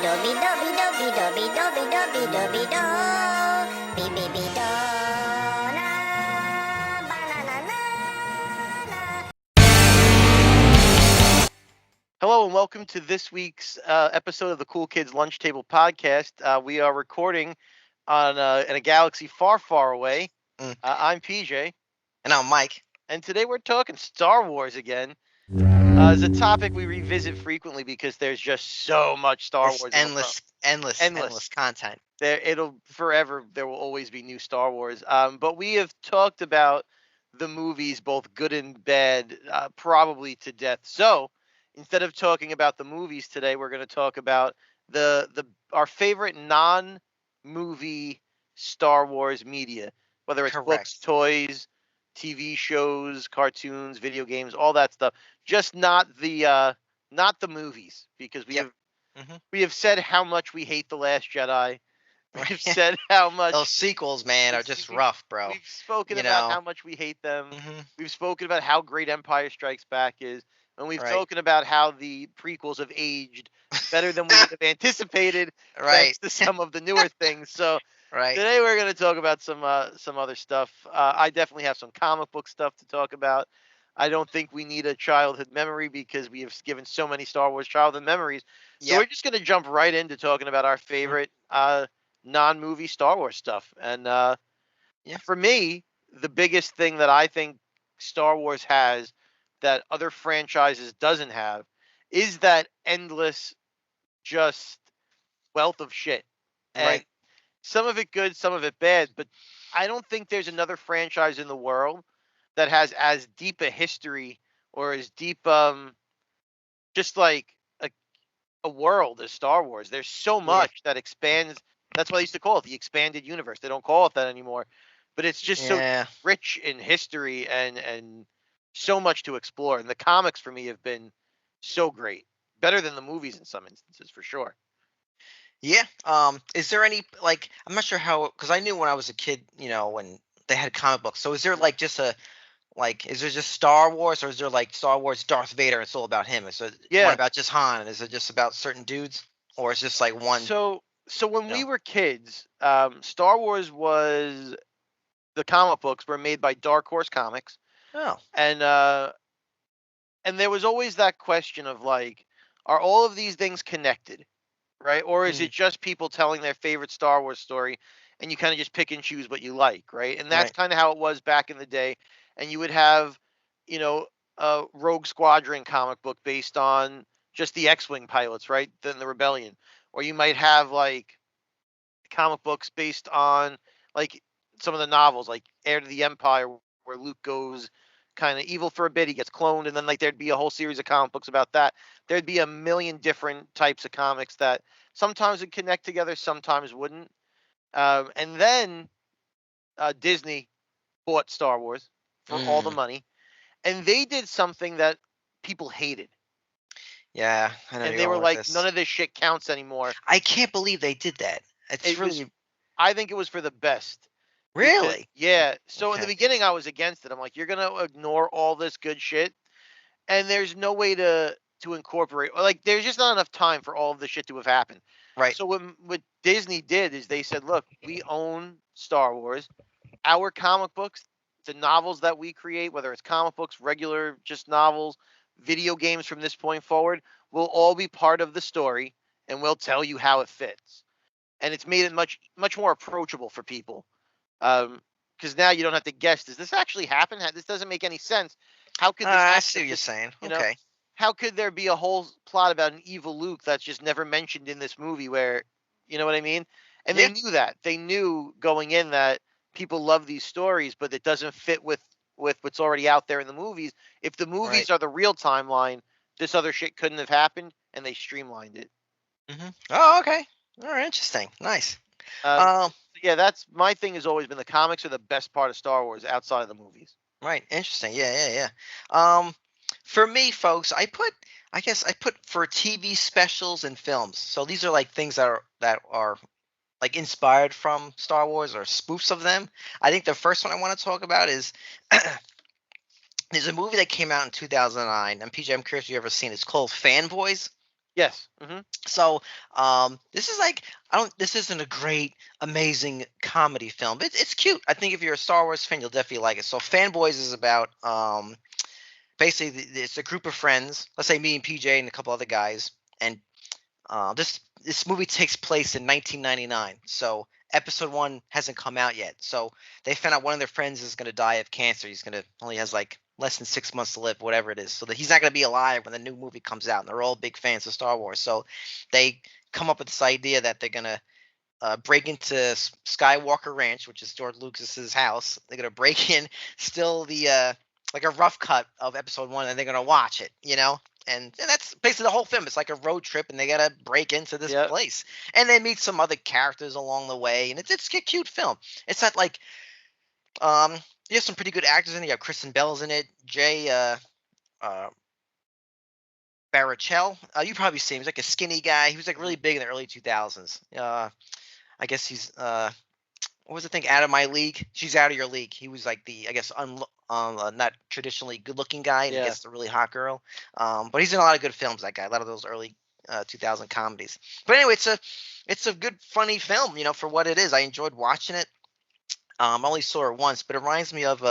doby doby doby doby doby doby doby do. Be be be do. Na ba na na na na. Hello and welcome to this week's episode of the Cool Kids Lunch Table Podcast. We are recording on in a galaxy far, far away. Mm. I'm PJ, And I'm Mike. and today we're talking Star Wars again. It's a topic we revisit frequently because there's just so much Star It's Wars. endless Endless. content. There will always be new Star Wars. But we have talked about the movies, both good and bad, probably to death. So instead of talking about the movies today, we're going to talk about our favorite non-movie Star Wars media, whether it's books, Correct. toys, TV shows, cartoons, video games, all that stuff. Just not the movies, because Yep. Mhm. we have said how much we hate The Last Jedi. We've said how much Those sequels, man, are we've- just we've- rough, bro. we've spoken You about know. how much we hate them. Mhm. We've spoken about how great Empire Strikes Back is, and we've Right. spoken about how the prequels have aged better than we would have anticipated, Right. thanks to some of the newer things. So Right. today we're going to talk about some other stuff. I definitely have some comic book stuff to talk about. I don't think we need a childhood memory because we have given so many Star Wars childhood memories. So Yep. we're just going to jump right into talking about our favorite non-movie Star Wars stuff. And Yeah. for me, the biggest thing that I think Star Wars has that other franchises doesn't have is that endless just wealth of shit. And Right. some of it good, some of it bad, but I don't think there's another franchise in the world that has as deep a history or as deep just like a world as Star Wars. There's so much that expands. That's why they used to call it the expanded universe. They don't call it that anymore. But it's just so Yeah. rich in history and so much to explore. And the comics for me have been so great. Better than the movies in some instances, for sure. Yeah. Is there any I'm not sure how, because I knew when I was a kid, when they had comic books. So is there is there just Star Wars, or is there like Star Wars Darth Vader? It's all about him. Is it Yeah. one about just Han? Is it just about certain dudes, or is just like one? So when we No. were kids, Star Wars was the comic books were made by Dark Horse Comics, Oh. and there was always that question of like, are all of these things connected, right? Or is it just people telling their favorite Star Wars story, and you kind of just pick and choose what you like, right? And that's Right. kind of how it was back in the day. And you would have, you know, a Rogue Squadron comic book based on just the X-wing pilots, right? Then the Rebellion, or you might have like comic books based on like some of the novels, like Heir to the Empire, where Luke goes kind of evil for a bit, he gets cloned, and then like there'd be a whole series of comic books about that. There'd be a million different types of comics that sometimes would connect together, sometimes wouldn't. And then Disney bought Star Wars for all the money, and they did something that people hated, Yeah, I know and you're they were going with like, this. none of this shit counts anymore. I can't believe they did that. It's It was really I think it was for the best. Because- really. yeah. So in the Okay. beginning, I was against it. I'm like, you're gonna ignore all this good shit, and there's no way to incorporate. Or like, there's just not enough time for all of the shit to have happened. Right. So what Disney did is they said, look, we own Star Wars, our comic books, the novels that we create, whether it's comic books, regular just novels, video games from this point forward, will all be part of the story, and we'll tell you how it fits. And it's made it much more approachable for people. Because now you don't have to guess. Does this actually happen? This doesn't make any sense. How could this I happen? see what you're saying. you know, Okay. How could there be a whole plot about an evil Luke that's just never mentioned in this movie? Where, you know what I mean? And Yeah. they knew that. They knew going in that people love these stories, but it doesn't fit with what's already out there in the movies. If the movies Right. are the real timeline, this other shit couldn't have happened, and they streamlined it. Oh, okay. All right. Interesting. Nice. Um, yeah, that's my thing. Has always been the comics are the best part of Star Wars outside of the movies. Right. Interesting. Yeah. For me, folks, I guess I put for TV specials and films. So these are like things that are like inspired from Star Wars or spoofs of them. I think the first one I want to talk about is there's a movie that came out in 2009. And PJ, I'm curious if you ever seen it. It's called Fanboys. Yes. Hmm. So this is like this isn't a great, amazing comedy film. It's cute. I think if you're a Star Wars fan, you'll definitely like it. So Fanboys is about basically it's a group of friends. Let's say me and PJ and a couple other guys, and this movie takes place in 1999. So episode one hasn't come out yet. So they found out one of their friends is going to die of cancer. He's going to only has like less than 6 months to live, whatever it is. So that he's not going to be alive when the new movie comes out. And they're all big fans of Star Wars. So they come up with this idea that they're going to break into Skywalker Ranch, which is George Lucas's house. They're going to break in, still the like a rough cut of episode one, and they're going to watch it. And that's basically the whole film. It's like a road trip, and they gotta break into this Yep. place, and they meet some other characters along the way, and it's a cute film. It's not like you have some pretty good actors in it. You have Kristen Bell's in it, Jay Baruchel. You probably see him. He's like a skinny guy. He was like really big in the early 2000s. I guess he's what was the thing? Out of my league. She's out of your league. He was like the, I guess, not traditionally good-looking guy, and Yeah. I guess a really hot girl. But he's in a lot of good films. That guy, a lot of those early 2000 comedies. But anyway, it's a good, funny film. For what it is. I enjoyed watching it. I only saw it once, but it reminds me of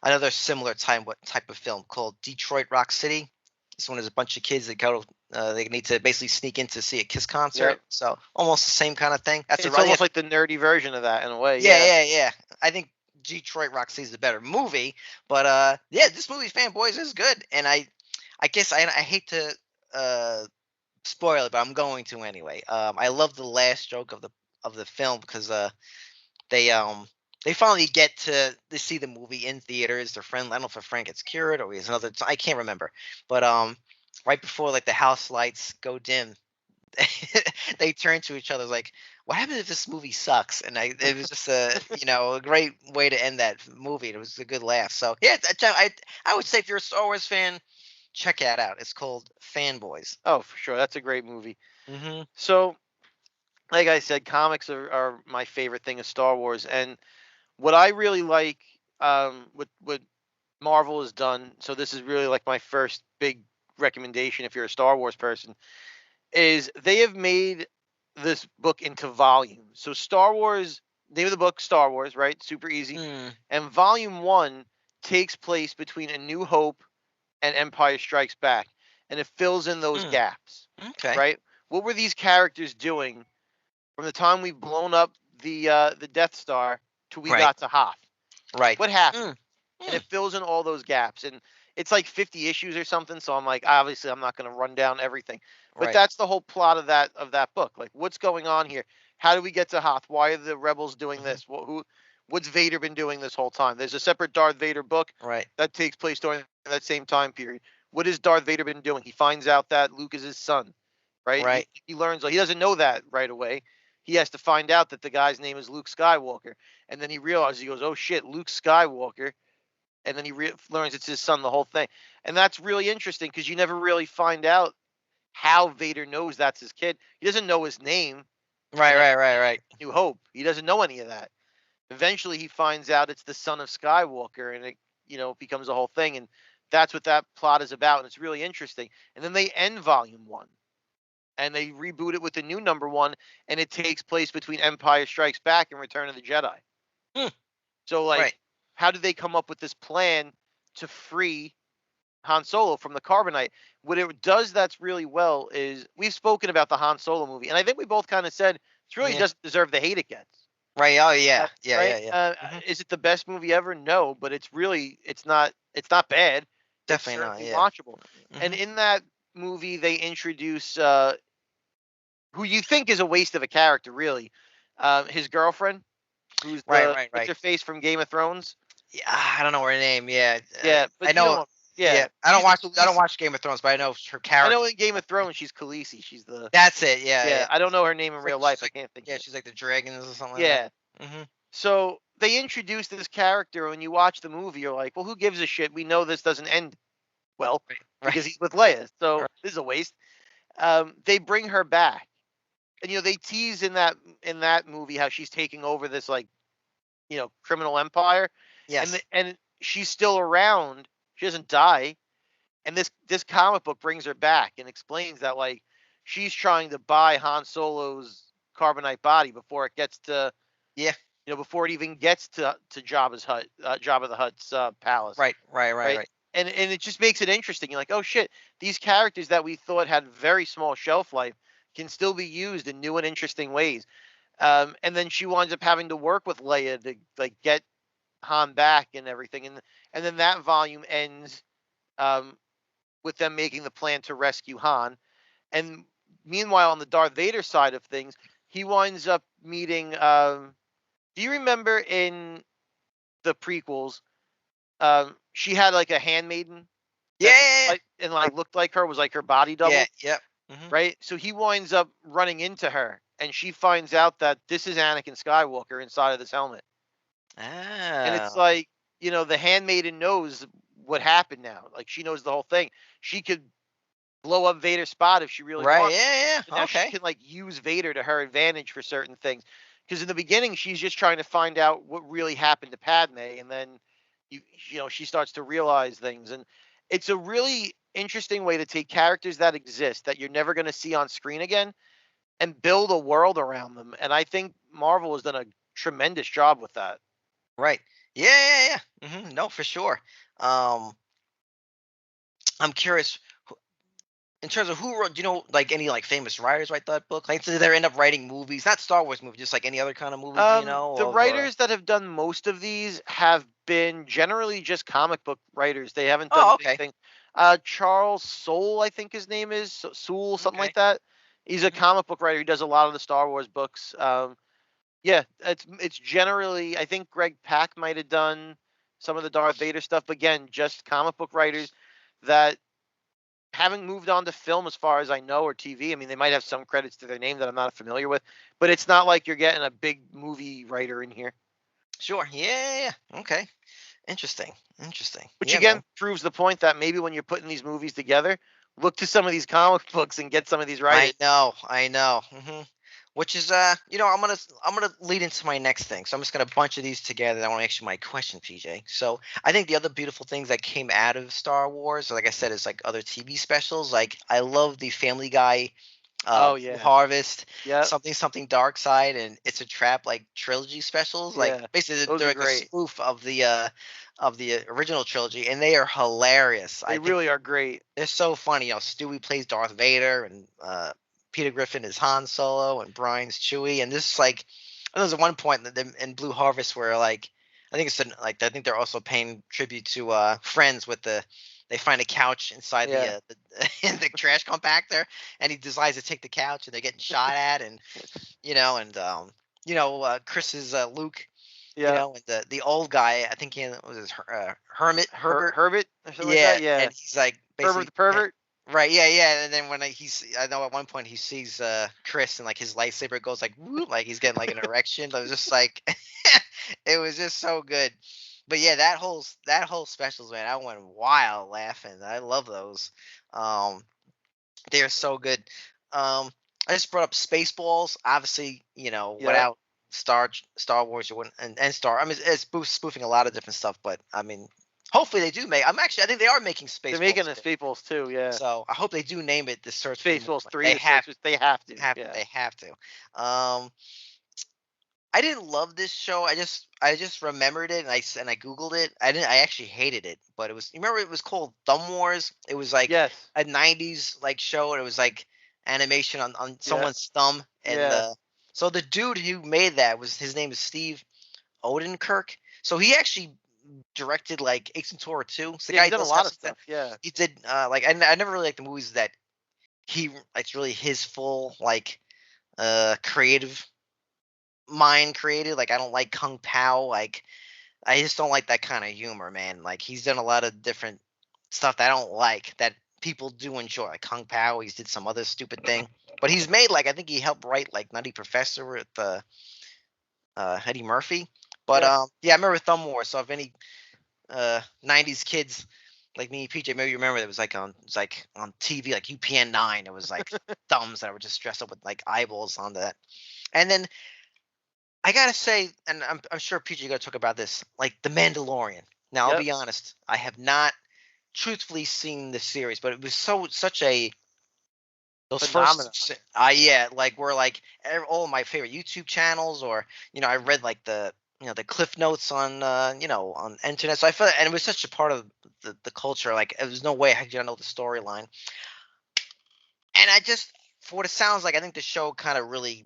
another similar type of film called Detroit Rock City. This one is a bunch of kids that go. They need to basically sneak in to see a Kiss concert. Yep. So almost the same kind of thing. That's It's almost like the nerdy version of that in a way. yeah. I think Detroit Rock City is a better movie, but yeah, this movie Fanboys is good, and I guess I hate to spoil it, but I'm going to anyway. I love the last joke of the film because they finally get to see the movie in theaters. Their friend, I don't know if a friend gets cured or he's another. I can't remember, but right before like the house lights go dim, they turn to each other like, "What happens if this movie sucks?" And it was just a great way to end that movie. It was a good laugh. So yeah, I would say if you're a Star Wars fan, check that out. It's called Fanboys. Oh, for sure. That's a great movie. Mm-hmm. So, like I said, comics are my favorite thing of Star Wars, and what I really like, what Marvel has done. So this is really like my first big recommendation if you're a Star Wars person, is they have made this book into volumes. So Star Wars, name of the book, Star Wars, right? Super easy. And volume 1 takes place between A New Hope and Empire Strikes Back, and it fills in those gaps. Okay. Right? What were these characters doing from the time we've blown up the Death Star to we Right. got to Hoth? Right. What happened? And it fills in all those gaps, and it's like 50 issues or something. So I'm like, obviously, I'm not going to run down everything, but Right. that's the whole plot of that book. Like, what's going on here? How do we get to Hoth? Why are the rebels doing this? What's Vader been doing this whole time? There's a separate Darth Vader book Right. that takes place during that same time period. What has Darth Vader been doing? He finds out that Luke is his son, right? Right. He learns, he doesn't know that right away. He has to find out that the guy's name is Luke Skywalker. And then he realizes, he goes, oh shit, Luke Skywalker. And then he learns it's his son, the whole thing. And that's really interesting because you never really find out how Vader knows that's his kid. He doesn't know his name. Right. New Hope. He doesn't know any of that. Eventually he finds out it's the son of Skywalker, and it becomes a whole thing. And that's what that plot is about. And it's really interesting. And then they end volume 1. And they reboot it with the new number 1, and it takes place between Empire Strikes Back and Return of the Jedi. So, like, Right. how did they come up with this plan to free Han Solo from the carbonite? What it does that's really well is we've spoken about the Han Solo movie, and I think we both kind of said it really Yeah. doesn't deserve the hate it gets. Right. Oh yeah. Yeah. Right? Yeah. Is it the best movie ever? No, but it's not bad. Definitely not. Certainly Yeah. watchable. And Mhm. in that movie, they introduce who you think is a waste of a character, really. His girlfriend, who's Right. what's her face from Game of Thrones. Yeah, I don't know her name. Yeah. Yeah, but I you know know. what- yeah, I don't she's the watch. I don't Khaleesi. watch Game of Thrones, but I know her I character. know in Game of Thrones she's Khaleesi. She's the That's it. Yeah. yeah. I don't know her name in She's real like- life. she's I can't think. Yeah, of it. she's like the dragons or something. Yeah. Like that. So they introduced this character, and when you watch the movie, you're like, well, who gives a shit? We know this doesn't end well Right. because he's with Leia. So Right. this is a waste. They bring her back, and they tease in that movie how she's taking over this criminal empire, Yes. and she's still around. She doesn't die, and this comic book brings her back and explains that she's trying to buy Han Solo's carbonite body before it gets to Yeah. before it even gets to Jabba's hut, Jabba the Hutt's palace. Right. And it just makes it interesting. You're like, oh shit, these characters that we thought had very small shelf life can still be used in new and interesting ways. And then she winds up having to work with Leia to like get Han back and everything, and then that volume ends with them making the plan to rescue Han. And meanwhile, on the Darth Vader side of things, he winds up meeting. Do you remember in the prequels? She had like a handmaiden. Yeah. Like, and like looked like her, was like her body double. Yeah. Yep. Mm-hmm. Right. So he winds up running into her, and she finds out that this is Anakin Skywalker inside of this helmet. And it's like, the handmaiden knows what happened now. Like she knows the whole thing. She could blow up Vader's spot if she really Right. wants. Yeah. And now Okay. she can like use Vader to her advantage for certain things. Because in the beginning, she's just trying to find out what really happened to Padme, and then she starts to realize things. And it's a really interesting way to take characters that exist that you're never going to see on screen again and build a world around them. And I think Marvel has done a tremendous job with that. Right. Yeah. Mm-hmm. No, for sure. I'm curious in terms of who wrote. Do you know like any like famous writers write that book? Like, did they end up writing movies? Not Star Wars movies, just like any other kind of movies. The writers that have done most of these have been generally just comic book writers. They haven't done anything. Charles Soule, I think his name is Soule, something like that. He's a comic book writer. He does a lot of the Star Wars books. Yeah, it's generally, I think Greg Pak might have done some of the Darth Vader stuff, but again, just comic book writers that haven't moved on to film as far as I know, or TV. I mean, they might have some credits to their name that I'm not familiar with, but it's not like you're getting a big movie writer in here. Sure. Yeah. Okay. Interesting. Which again proves the point that maybe when you're putting these movies together, look to some of these comic books and get some of these writers. I know. Mm-hmm. Which is I'm gonna lead into my next thing. So I'm just gonna bunch of these together. I want to ask you my question, PJ. So I think the other beautiful things that came out of Star Wars, like I said, is like other TV specials. Like I love the Family Guy, Harvest, something Dark Side, and It's a Trap, like trilogy specials. Like basically they're like a spoof of the original trilogy, and they are hilarious. They really are great. They're so funny. Stewie plays Darth Vader, and Peter Griffin is Han Solo, and Brian's Chewie. And this is like, there's at one point in Blue Harvest where like I think they're also paying tribute to Friends with they find a couch inside the trash compactor, and he decides to take the couch, and they're getting shot at, and Chris's Luke. Yeah. And the old guy, I think he was his Herbert or something like that. Yeah. And he's like Herbert the pervert. Right, yeah. And then when I know at one point he sees Chris, and like his lightsaber goes like whoop, like he's getting like an erection. I was just like, it was just so good. But yeah, that whole specials, man, I went wild laughing. I love those. They're so good. I just brought up Spaceballs. Obviously, without Star Wars, you wouldn't, and Star. I mean, it's spoofing a lot of different stuff, but I mean, hopefully they do make. I think they are making Spaceballs. They're making the Spaceballs too, yeah. So I hope they do name it the Search Spaceballs 3. They have to. They have to. I didn't love this show. I just remembered it, and I googled it. I actually hated it, but it was. You remember it was called Thumb Wars. It was like a 90s like show, and it was like animation on someone's thumb, and so the dude who made that his name is Steve Odenkirk. So he actually directed like Ace Ventura 2. So he's done a lot of stuff. Yeah, he did. Like I never really liked the movies that it's really his full like creative mind created. Like I don't like Kung Pao. Like I just don't like that kind of humor, man. Like he's done a lot of different stuff that I don't like that people do enjoy. Like Kung Pao, he's did some other stupid thing. But he's made like I think he helped write like Nutty Professor with Eddie Murphy. But I remember Thumb Wars. So if any 90s kids like me, PJ, maybe you remember it was like on TV, like UPN 9. It was like thumbs that were just dressed up with like eyeballs on that. And then I gotta say, and I'm sure PJ you're gonna talk about this, like The Mandalorian. Now I'll be honest, I have not truthfully seen the series, but it was such a Those phenomenon. first, yeah, like were like all my favorite YouTube channels, or I read like the cliff notes on on internet. So I felt, and it was such a part of the culture. Like, there was no way I could know the storyline. And I just, for what it sounds like, I think the show kind of really,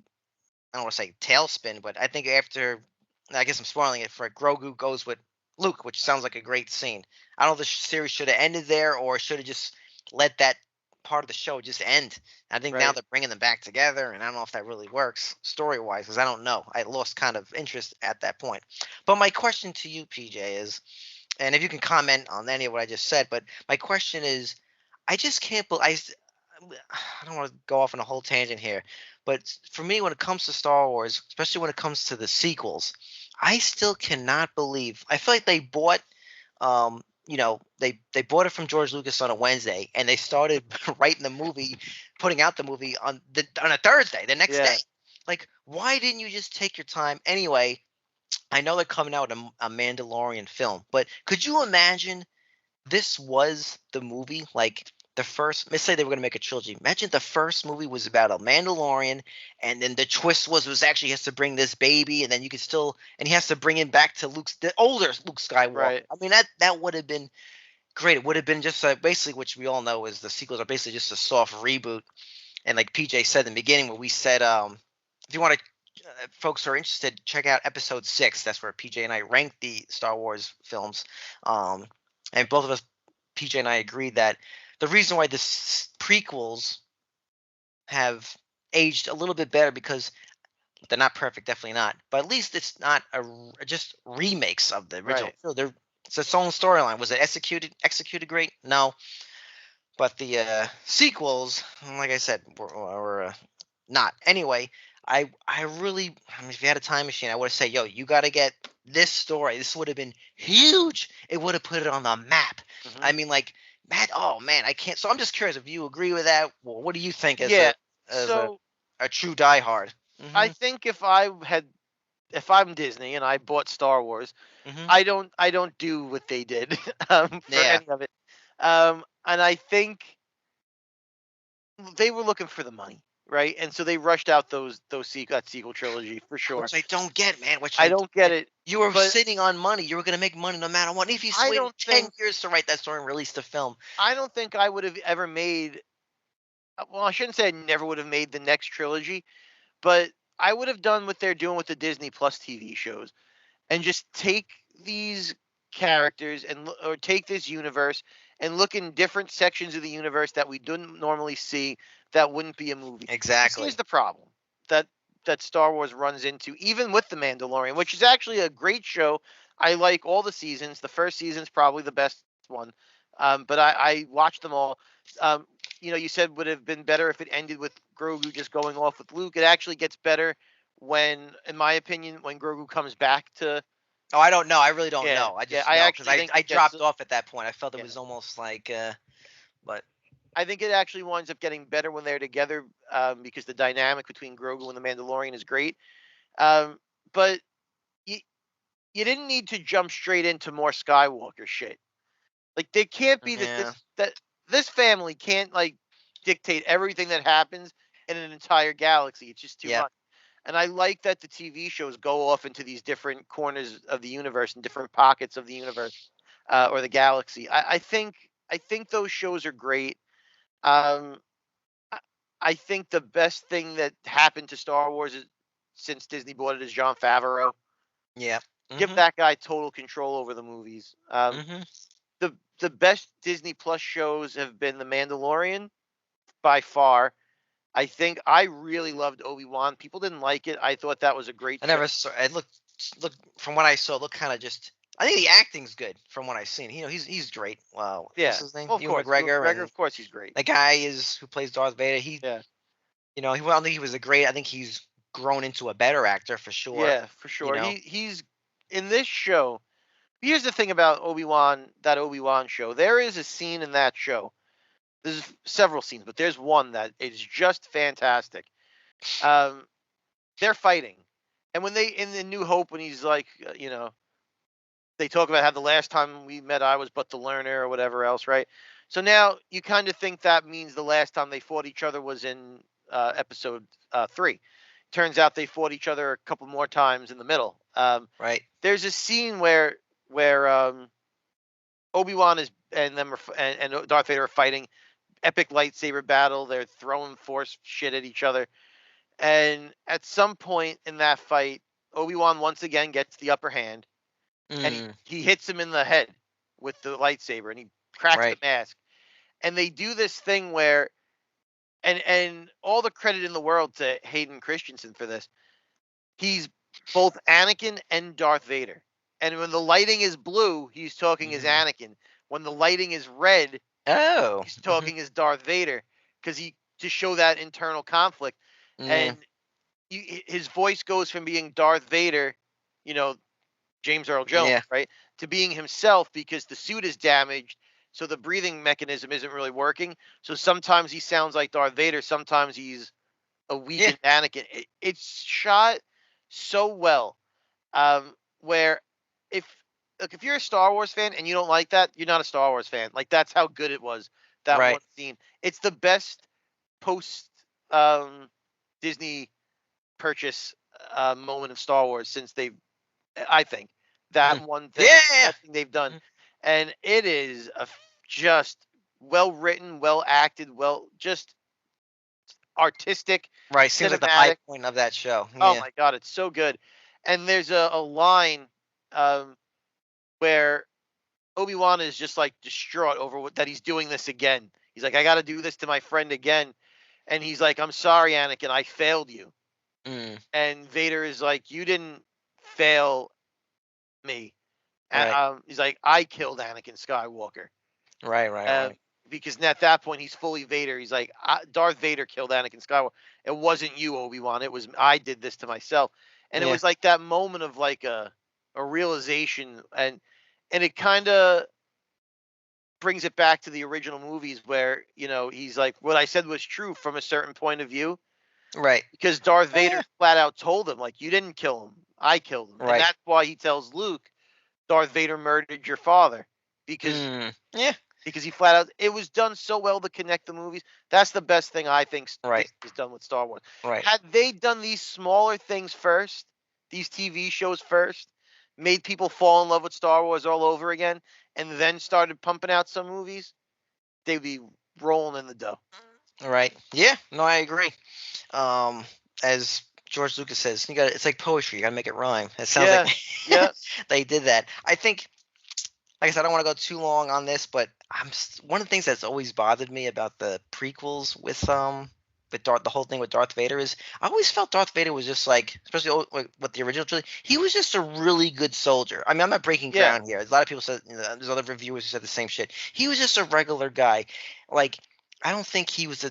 I don't want to say tailspin, but I think after, I guess I'm spoiling it, for Grogu goes with Luke, which sounds like a great scene. I don't know if the series should have ended there, or should have just let that part of the show just end. I think now Right. they're bringing them back together, and I don't know if that really works story wise, because I don't know. I lost kind of interest at that point. But my question to you, PJ, is, and if you can comment on any of what I just said, but my question is, I just can't believe, I don't want to go off on a whole tangent here, but for me, when it comes to Star Wars, especially when it comes to the sequels, I still cannot believe. I feel like they bought, they bought it from George Lucas on a Wednesday, and they started writing the movie, putting out the movie on a Thursday, the next Yeah. day. Like, why didn't you just take your time? Anyway, I know they're coming out with a Mandalorian film, but could you imagine this was the movie? Like, the first, let's say they were going to make a trilogy. Imagine the first movie was about a Mandalorian, and then the twist was actually he has to bring this baby, and then you could still, and he has to bring him back to the older Luke Skywalker. Right. I mean, that would have been great. It would have been just basically, which we all know is the sequels are basically just a soft reboot. And like PJ said in the beginning, where we said, if you want to, folks who are interested, check out episode 6. That's where PJ and I ranked the Star Wars films. And both of us, PJ and I, agreed that the reason why the prequels have aged a little bit better, because they're not perfect, definitely not, but at least it's not just remakes of the original. Right. So it's its own storyline. Was it executed great? No, but the sequels, like I said, were not. Anyway, I really, I mean, if you had a time machine, I would say, yo, you got to get this story. This would have been huge. It would have put it on the map. Mhm. I mean, like, Matt, oh man, I can't. So I'm just curious if you agree with that. Well, what do you think as Yeah. as So a true diehard? I Mm-hmm. think if I'm Disney and I bought Star Wars, Mm-hmm. I don't do what they did for Yeah. any of it. And I think they were looking for the money, right? And so they rushed out that sequel trilogy for sure. Which I don't get, man. Which I I don't don't get get. it, You were but sitting on money. You were going to make money no matter what. If you I waited don't 10 think years to write that story and release the film. I don't think I would have ever made. Well, I shouldn't say I never would have made the next trilogy, but I would have done what they're doing with the Disney Plus TV shows and just take these characters or take this universe and look in different sections of the universe that we didn't normally see that wouldn't be a movie. 'Cause Exactly. here's the problem that Star Wars runs into, even with The Mandalorian, which is actually a great show. I like all the seasons. The first season's probably the best one, but I watched them all. Um, you said would have been better if it ended with Grogu just going off with Luke. It actually gets better when, in my opinion, when Grogu comes back to. Oh, I don't know. I really don't Yeah, know. I yeah. just I know because actually I think I it gets. dropped off at that point. I felt it Yeah, was almost like, but I think it actually winds up getting better when they're together, because the dynamic between Grogu and the Mandalorian is great. Um, but you you didn't need to jump straight into more Skywalker shit. Like, there can't be yeah, that this family can't like dictate everything that happens in an entire galaxy. It's just too yep. much. And I like that the TV shows go off into these different corners of the universe and different pockets of the universe, or the galaxy. I think those shows are great. Um, I I think the best thing that happened to Star Wars since Disney bought it is Jon Favreau. Yep. Give Mhm. that guy total control over the movies. Mhm. The best Disney Plus shows have been The Mandalorian by far. I think I really loved Obi-Wan. People didn't like it. I thought that was a great I show. never saw. It look from what I saw. It looked kind of just. I think the acting's good from what I've seen. he's great. Wow, Yeah. what's his name? Well, of Ewan course, Ewan McGregor, McGregor. and Of course, he's great. the guy is who plays Darth Vader. Yeah. I don't think he was a great. I think he's grown into a better actor for sure. Yeah, for You sure. know. He's in this show. Here's the thing about Obi-Wan, that Obi-Wan show. There is a scene in that show. There's several scenes, but there's one that is just fantastic. Um, they're fighting, and when they in the New Hope, when he's like, they talk about how the last time we met I was but the learner or whatever else, right? So now you kind of think that means the last time they fought each other was in episode 3. Turns out they fought each other a couple more times in the middle. Right. There's a scene where Obi-Wan is and them are, and Darth Vader are fighting, epic lightsaber battle. They're throwing force shit at each other, and at some point in that fight, Obi-Wan once again gets the upper hand, and he hits him in the head with the lightsaber, and he cracks the mask. And they do this thing where, and all the credit in the world to Hayden Christensen for this. He's both Anakin and Darth Vader. And when the lighting is blue, he's talking as Anakin. When the lighting is red, he's talking as Darth Vader, because to show that internal conflict. And his voice goes from being Darth Vader, James Earl Jones, right, to being himself, because the suit is damaged, so the breathing mechanism isn't really working. So sometimes he sounds like Darth Vader, sometimes he's a weakened Anakin. It's shot so well, where if you're a Star Wars fan and you don't like that, you're not a Star Wars fan. Like, that's how good it was, that one scene. It's the best post Disney purchase moment of Star Wars since I think that one thing, that thing they've done. And it is just well written, well acted, just artistic. Right, seems like the high point of that show. Oh my God, it's so good. And there's a line where Obi-Wan is just like distraught over that he's doing this again. He's like, I got to do this to my friend again. And he's like, I'm sorry, Anakin, I failed you. And Vader is like, you didn't fail me. And he's like, I killed Anakin Skywalker. Right. Because at that point he's fully Vader. He's like, Darth Vader killed Anakin Skywalker. It wasn't you, Obi-Wan. It was I did this to myself. And it was like that moment of like a realization, and it kind of brings it back to the original movies where, he's like, what I said was true from a certain point of view. Right. Because Darth Vader flat out told him, like, you didn't kill him. I killed him. Right. And that's why he tells Luke, Darth Vader murdered your father. Because he flat out, it was done so well to connect the movies. That's the best thing I think is done with Star Wars. Right. Had they done these smaller things first, these TV shows first, made people fall in love with Star Wars all over again, and then started pumping out some movies, they'd be rolling in the dough. Right. Yeah. No, I agree. As George Lucas says, it's like poetry. You got to make it rhyme. It sounds like they did that. I think, like I said, I don't want to go too long on this, but one of the things that's always bothered me about the prequels with the whole thing with Darth Vader is I always felt Darth Vader was just like, especially with the original trilogy, he was just a really good soldier. I mean, I'm not breaking ground here. A lot of people said, there's other reviewers who said the same shit. He was just a regular guy. Like, I don't think he was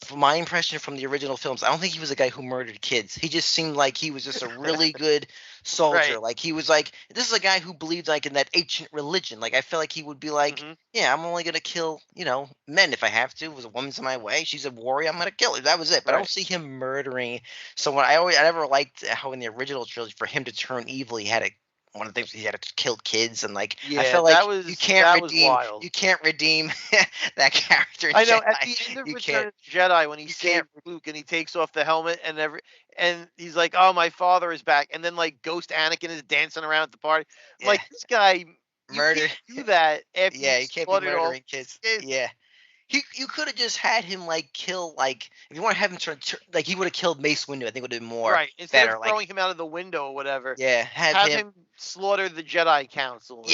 from my impression from the original films, I don't think he was a guy who murdered kids. He just seemed like he was just a really good soldier. Right. Like, he was like, this is a guy who believed like in that ancient religion. Like, I feel like he would be like, yeah, I'm only going to kill, men if I have to. If a woman's in my way, she's a warrior, I'm going to kill her. That was it. But I don't see him murdering someone. I never liked how in the original trilogy, for him to turn evil, one of the things he had to kill kids, and like I felt like you can't redeem that character. I know at the end of Return of the Jedi when he saves Luke and he takes off the helmet and he's like, "Oh, my father is back," and then like Ghost Anakin is dancing around at the party. I'm like, this guy murdered. Do that after you can't be murdering kids. Yeah. You could have just had him like kill, like, if you want to have him turn like, he would have killed Mace Windu. I think it would have been more instead better, of throwing him out of the window or whatever. Yeah, have him slaughter the Jedi Council.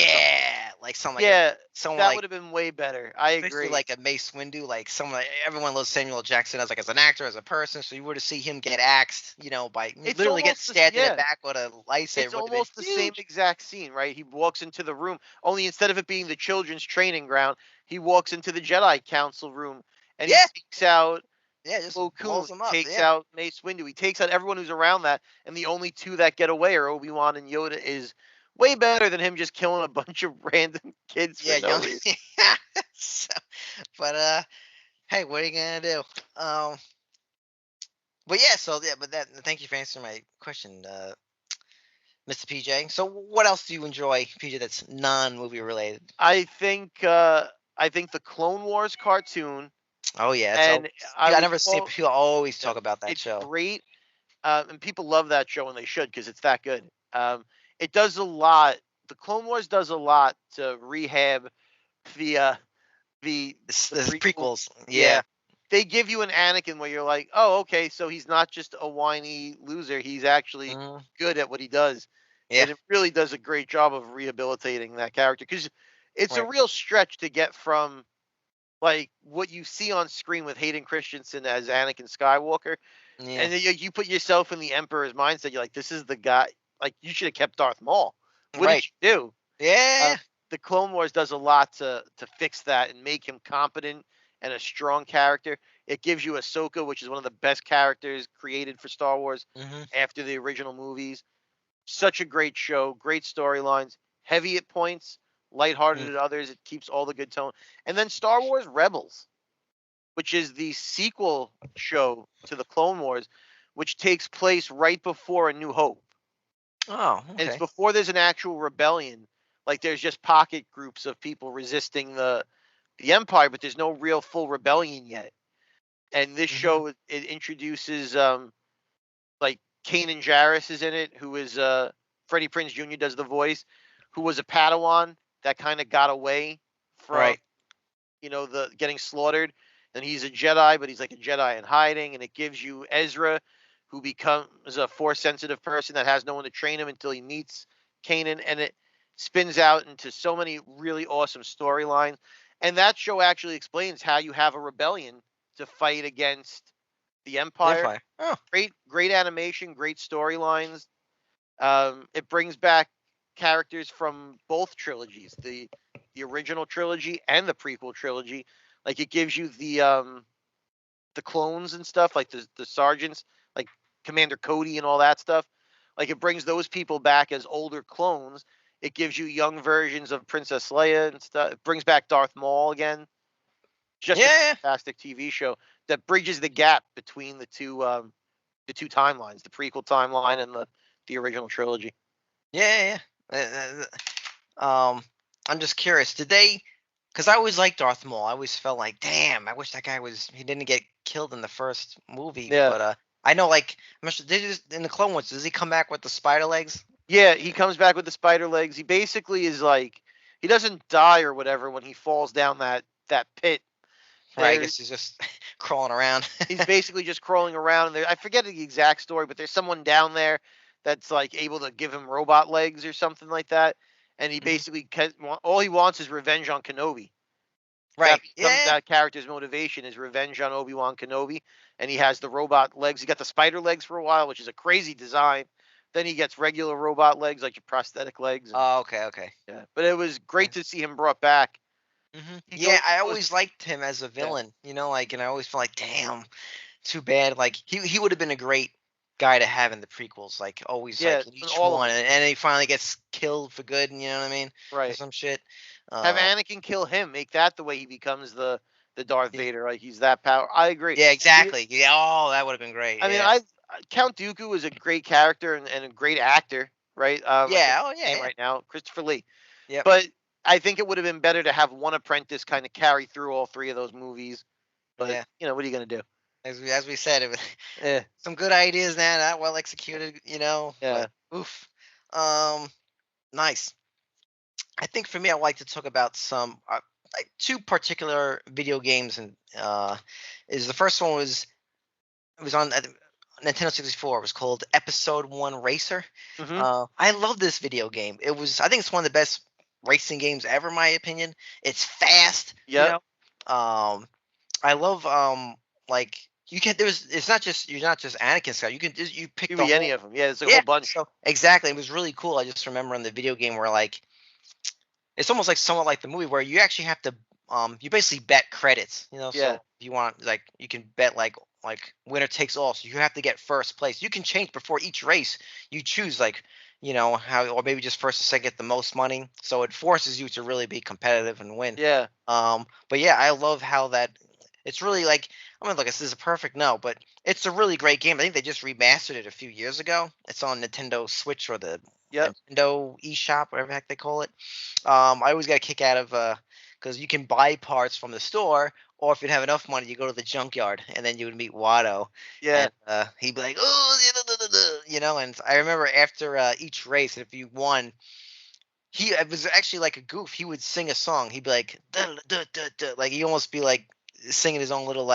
Like something. Like someone that would have been way better. I agree. Like a Mace Windu, like someone. Everyone loves Samuel Jackson as an actor, as a person. So you were to see him get axed, by literally get stabbed in the back with a lightsaber. It's almost the same exact scene, right? He walks into the room. Only instead of it being the children's training ground, he walks into the Jedi Council room and he takes out just Plo Koon, takes out Mace Windu. He takes out everyone who's around that, and the only two that get away are Obi-Wan and Yoda. Is way better than him just killing a bunch of random kids. For no reason. But hey, what are you gonna do? Thank you for answering my question, Mr. PJ. So what else do you enjoy, PJ, that's non-movie related? I think I think the Clone Wars cartoon, Oh yeah, and I would never see call- people always yeah, talk about that it's show. great, and people love that show, and they should because it's that good. It does a lot. The Clone Wars does a lot to rehab the It's the the prequel. prequels. Yeah, Yeah. they give you an Anakin where you're like, oh, okay, so he's not just a whiny loser. He's actually Mhm. good at what he does, Yeah. and it really does a great job of rehabilitating that character because it's a Right. real stretch to get from like what you see on screen with Hayden Christensen as Anakin Skywalker, Yeah. and then you put yourself in the Emperor's mindset. You're like, this is the guy. Like, you should have kept Darth Maul. What did Right. you do? Yeah. The Clone Wars does a lot to fix that and make him competent and a strong character. It gives you Ahsoka, which is one of the best characters created for Star Wars Hmm. after the original movies. Such a great show, great storylines, heavy at points, lighthearted at others. It keeps all the good tone. And then Star Wars Rebels, which is the sequel show to the Clone Wars, which takes place right before A New Hope. Oh, And it's okay. before there's an actual rebellion. Like, there's just pocket groups of people resisting the Empire, but there's no real full rebellion yet. And this Mhm. show, it introduces like Kanan Jarrus is in it, who is Freddie Prinze Jr. does the voice, who was a Padawan that kind of got away from Right. the getting slaughtered. And he's a Jedi, but he's like a Jedi in hiding. And it gives you Ezra, who becomes a force sensitive person that has no one to train him until he meets Kanan. And it spins out into so many really awesome storylines. And that show actually explains how you have a rebellion to fight against the Empire. Empire. Oh. Great animation, great storylines. It brings back characters from both trilogies, the original trilogy and the prequel trilogy. Like, it gives you the clones and stuff, like the sergeants, like Commander Cody and all that stuff. Like, it brings those people back as older clones. It gives you young versions of Princess Leia and stuff. It brings back Darth Maul again. Just a Yeah. fantastic TV show that bridges the gap between the two timelines, the prequel timeline and the original trilogy. Yeah. I'm just curious. Did they? Because I always liked Darth Maul. I always felt like, damn, I wish that guy he didn't get killed in the first movie. Yeah. But I know, like, I'm sure they just in the Clone Wars. Does he come back with the spider legs? Yeah, he comes back with the spider legs. He basically is like, he doesn't die or whatever when he falls down that pit. Right. I There- guess he's just crawling around. He's basically just crawling around. I forget the exact story, but there's someone down there that's like able to give him robot legs or something like that. And he Mhm. basically all he wants is revenge on Kenobi. Right. That becomes Yeah. that character's motivation is revenge on Obi-Wan Kenobi, and he has the robot legs. He got the spider legs for a while, which is a crazy design. Then he gets regular robot legs, like your prosthetic legs. Oh, okay. Yeah, but it was great to see him brought back. He Yeah, goes- I always liked him as a villain. Like, and I always felt like, damn, too bad. Like, he would have been a great guy to have in the prequels. Like, always, Yeah, like, in each all of one, and he finally gets killed for good. And you know what I mean? Or right. some shit. Have Anakin kill him. Make that the way he becomes the Darth Yeah. Vader. Like, he's that power. I agree. Yeah, exactly. Yeah. Oh, that would have been great. I mean, yeah. Count Dooku is a great character and a great actor, right? I Yeah. forget Oh, his yeah. name Yeah. right now, Christopher Lee. Yep. But I think it would have been better to have one apprentice kind of carry through all three of those movies. But Yeah. what are you gonna do? As we said, it was Eh, some good ideas now, not well executed. Yeah. But, oof. Nice. I think for me, I would like to talk about some like two particular video games, and is the first one was on Nintendo 64. It was called Episode 1 Racer. mhm. I love this video game. I think it's one of the best racing games ever, in my opinion. It's fast. Yep. I love like it's not just you're not just Anakin Skywalker. You pick Could the be any whole, of them. Yeah, it's a whole bunch. So exactly, it was really cool. I just remember in the video game where like it's almost like somewhat like the movie where you actually have to you basically bet credits. Yeah. So if you want, like, you can bet like winner takes all. So you have to get first place. You can change before each race. You choose like how, or maybe just first or second, get the most money. So it forces you to really be competitive and win. Yeah. But yeah, I love how that it's really like, I mean, look, this is a perfect no, but it's a really great game. I think they just remastered it a few years ago. It's on Nintendo Switch or the Yep. Nintendo eShop, whatever the heck they call it. I always got a kick out of because you can buy parts from the store, or if you have enough money, you go to the junkyard, and then you would meet Watto, Yeah. and he'd be like, "Oh, And I remember after each race, if you won, it was actually like a goof. He would sing a song. He'd be like, duh, duh, duh, duh, like he almost be like singing his own little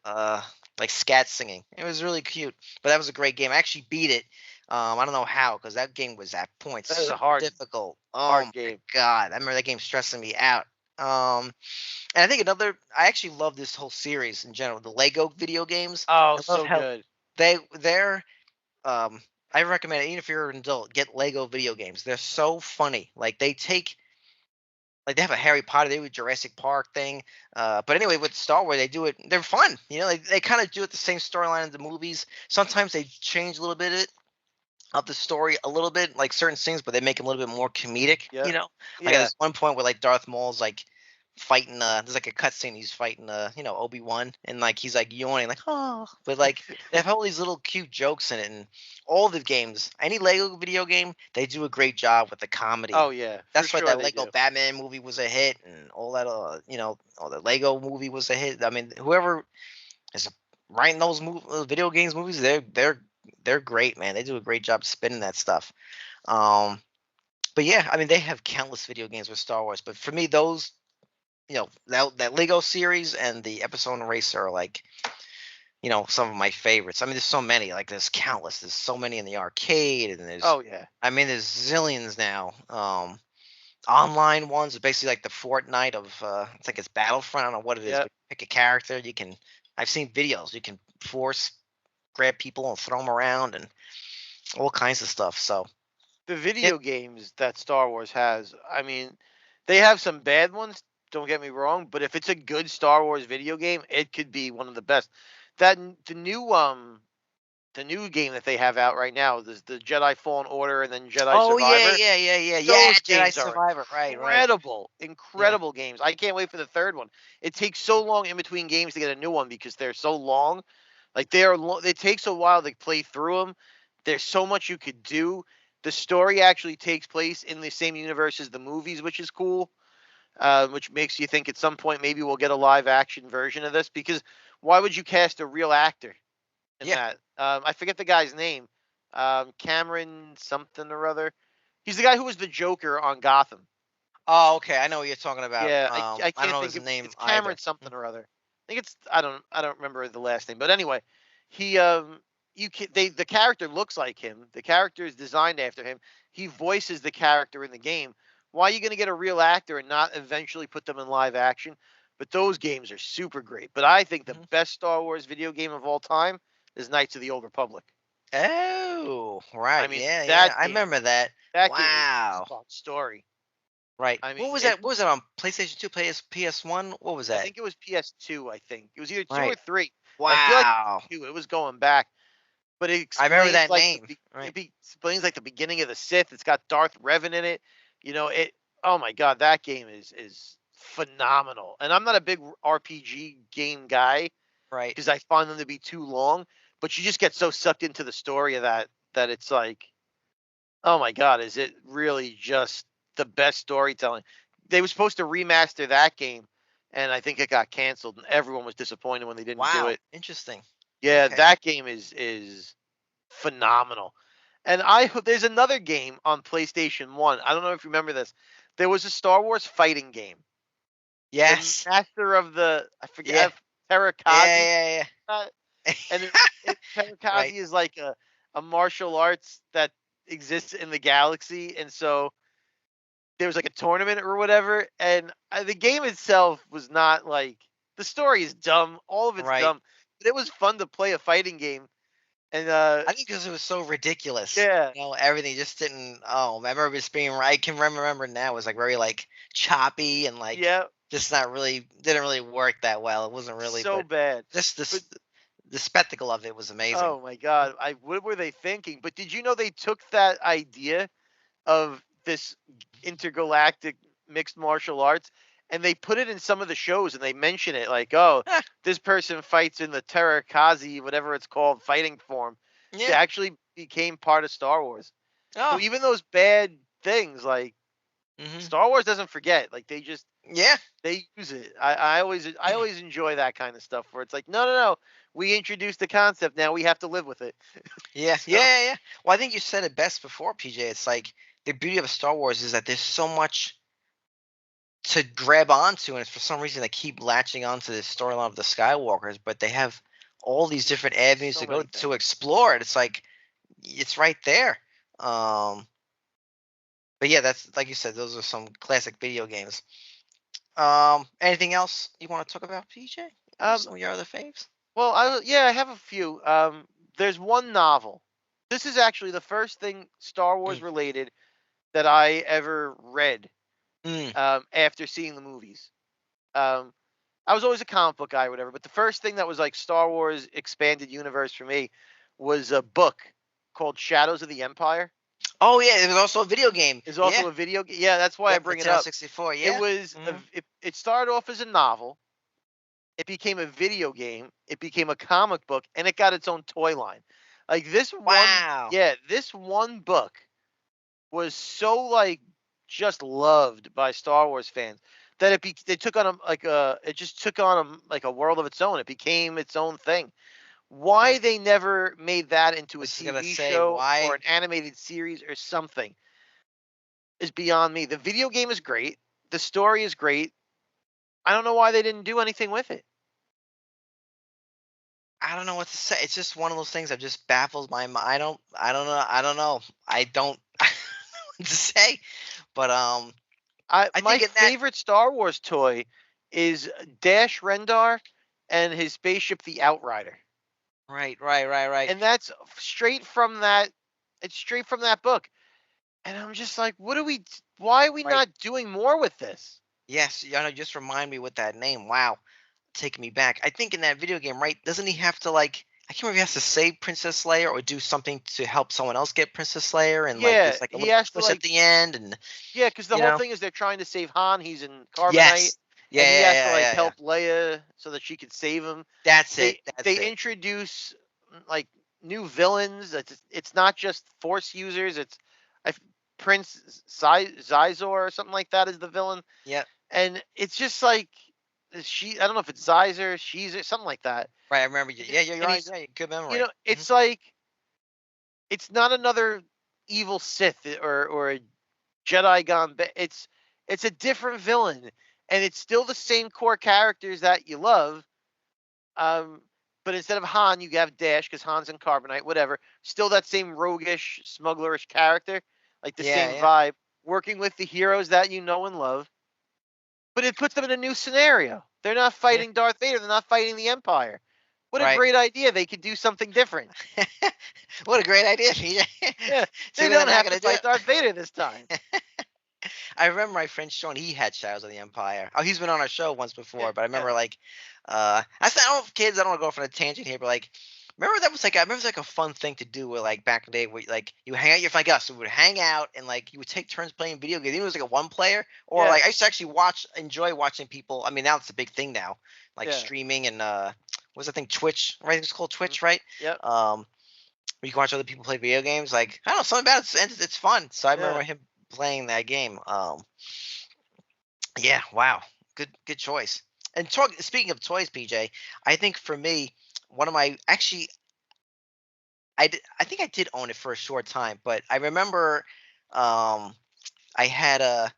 uh, like scat singing. It was really cute. But that was a great game. I actually beat it. I don't know how, because that game was at points That was a super difficult. Oh hard my game. god, I remember that game stressing me out. And I think I actually love this whole series in general. The Lego video games. Oh, I love so how good. they're I recommend it, even if you're an adult, get Lego video games. They're so funny. Like they have a Harry Potter, they do a Jurassic Park thing. But anyway, with Star Wars, they do it. They're fun. They kind of do it the same storyline as the movies. Sometimes they change a little bit of the story a little bit, like certain scenes, but they make them a little bit more comedic. Yeah. Like Yeah. there's one point where like Darth Maul's like fighting. There's like a cutscene. He's fighting. Obi-Wan, and like he's like yawning, like oh, but like they have all these little cute jokes in it, and all the games, any Lego video game, they do a great job with the comedy. Oh yeah. That's for why sure that they Lego do. Batman movie was a hit, and all that. All the Lego movie was a hit. I mean, whoever is writing those video games movies, they're great, man. They do a great job spinning that stuff. But yeah, I mean, they have countless video games with Star Wars, but for me, those that Lego series and the Episode Racer are like some of my favorites. I mean, there's so many. Like there's countless. There's so many in the arcade, and there's Oh yeah. I mean, there's zillions now. Online ones are basically like the Fortnite of it's like it's Battlefront. I don't know what it is, Yep. but pick a character. I've seen videos. You can grab people and throw them around and all kinds of stuff. So The video games that Star Wars has, I mean, they have some bad ones, don't get me wrong, but if it's a good Star Wars video game, it could be one of the best. The new game that they have out right now, the Jedi Fallen Order and then Jedi oh Survivor. yeah. Those Jedi games are Survivor. Right. incredible games. I can't wait for the third one. It takes so long in between games to get a new one because they're so long. Like it takes a while to play through them. There's so much you could do. The story actually takes place in the same universe as the movies, which is cool. Which makes you think at some point maybe we'll get a live action version of this, because why would you cast a real actor in Yeah. that? I forget the guy's name. Cameron something or other. He's the guy who was the Joker on Gotham. Oh, okay. I know what you're talking about. Yeah, I I can't don't know think his of name it's Cameron either. something or other. I think it's I don't remember the last name, but anyway, he the character looks like him. The character is designed after him. He voices the character in the game. Why are you going to get a real actor and not eventually put them in live action? But those games are super great. But I think the Mhm. best Star Wars video game of all time is Knights of the Old Republic. Oh, right. I mean, yeah. that I game, remember that. that game Wow. is a story. Right. I What mean, was that? What was that on PlayStation 2, PS1? What was I that? think it was PS2. I think it was either 2 or Right. 3. I feel like Wow. 2. It was going back. But it I remember explains that like name. Right. it explains like the beginning of the Sith. It's got Darth Revan in it. It. Oh my God, that game is phenomenal. And I'm not a big RPG game guy Right. because I find them to be too long. But you just get so sucked into the story of that it's like, oh my God, is it really just the best storytelling? They were supposed to remaster that game, and I think it got canceled, and everyone was disappointed when they didn't do Wow. it. Interesting. Yeah, Okay. that game is phenomenal. And there's another game on PlayStation 1. I don't know if you remember this. There was a Star Wars fighting game. Yes. The Master of the I forget Yeah. Terakazi. Yeah. And Terakazi Right. is like a martial arts that exists in the galaxy, and so there was like a tournament or whatever, and the game itself was not like the story is dumb. All of it's Right. dumb. But it was fun to play a fighting game. And I think because it was so ridiculous. yeah, Everything just didn't. Oh, I remember this being. I can remember now. It was like very like choppy and like yeah, just not really didn't really work that well. It wasn't really. so But bad. just But the spectacle of it was amazing. oh my God, what were they thinking? But did you know they took that idea of this intergalactic mixed martial arts and they put it in some of the shows and they mention it like, oh, Ah, this person fights in the Terakazi, whatever it's called, fighting form. It yeah. actually became part of Star Wars. So Oh, even those bad things, like Star Wars doesn't forget. Like they Yeah. use it. I always enjoy that kind of stuff where it's like, no. We introduced the concept. Now we have to live with it. Yeah, So, yeah. Well, I think you said it best before, PJ. It's like the beauty of Star Wars is that there's so much to grab onto, and for some reason they keep latching onto the storyline of the Skywalkers, but they have all these different avenues So to go many to things. explore it. It's like it's right there. But yeah, that's like you said, those are some classic video games. Anything else you want to talk about, PJ? Some of your other faves? Well, I have a few. There's one novel. This is actually the first thing Star Wars related that I ever read after seeing the movies. I was always a comic book guy or whatever, but the first thing that was like Star Wars expanded universe for me was a book called Shadows of the Empire. Oh yeah, it was also a video game. It's also a video game. Yeah, that's why I bring it up. 64. Yeah. It was it started off as a novel. It became a video game. It became a comic book, and it got its own toy line. Like this Wow. this one book was so like just loved by Star Wars fans that it took on it just took on a world of its own. It became its own thing. Why they never made that into a TV show or an animated series or something is beyond me. The video game is great. The story is great. I don't know why they didn't do anything with it. I don't know what to say. It's just one of those things that just baffles my mind. I don't know. I don't know what to say. But my favorite Star Wars toy is Dash Rendar and his spaceship, the Outrider. Right. And that's straight from that. It's straight from that book. And I'm just like, why are we not doing more with this? Yes, just remind me with that name. Wow. Taking me back. I think in that video game, right, doesn't he have to I can't remember if he has to save Princess Leia or do something to help someone else get Princess Leia, and there's a he has twist at the end, and because the whole thing is they're trying to save Han. He's in carbonite. Yes. Yeah, and he has to help Leia so that she could save him. That's it. They introduce new villains. It's not just Force users. It's Prince Xizor or something like that is the villain. Yeah. And it's just like I don't know if it's Xizor, she's something like that. Right, I remember you. Yeah, you're right. Yeah, good memory. It's like it's not another evil Sith or a Jedi gone bad. It's a different villain, and it's still the same core characters that you love. But instead of Han, you have Dash because Han's in carbonite. Whatever, still that same roguish, smugglerish character, like the same vibe. Working with the heroes that you know and love. But it puts them in a new scenario. They're not fighting Darth Vader. They're not fighting the Empire. What a great idea. They could do something different. What a great idea. Yeah, they don't have to fight Darth Vader this time. I remember my friend Sean, he had Shadows of the Empire. Oh, he's been on our show once before, but I remember I don't know if kids, I don't want to go off on a tangent here, but remember that was I remember it was a fun thing to do where back in the day where you hang out, you're like us, so we would hang out and you would take turns playing video games. Even it was a one player, or I used to actually enjoy watching people. I mean, now it's a big thing now, streaming and what's the thing, Twitch, right? It's called Twitch, right? Yep. Where you can watch other people play video games. I don't know, something about it's fun. So I remember him playing that game. Yeah, wow, good choice. And speaking of toys, PJ, I think for me, one of my I think I did own it for a short time, but I remember I had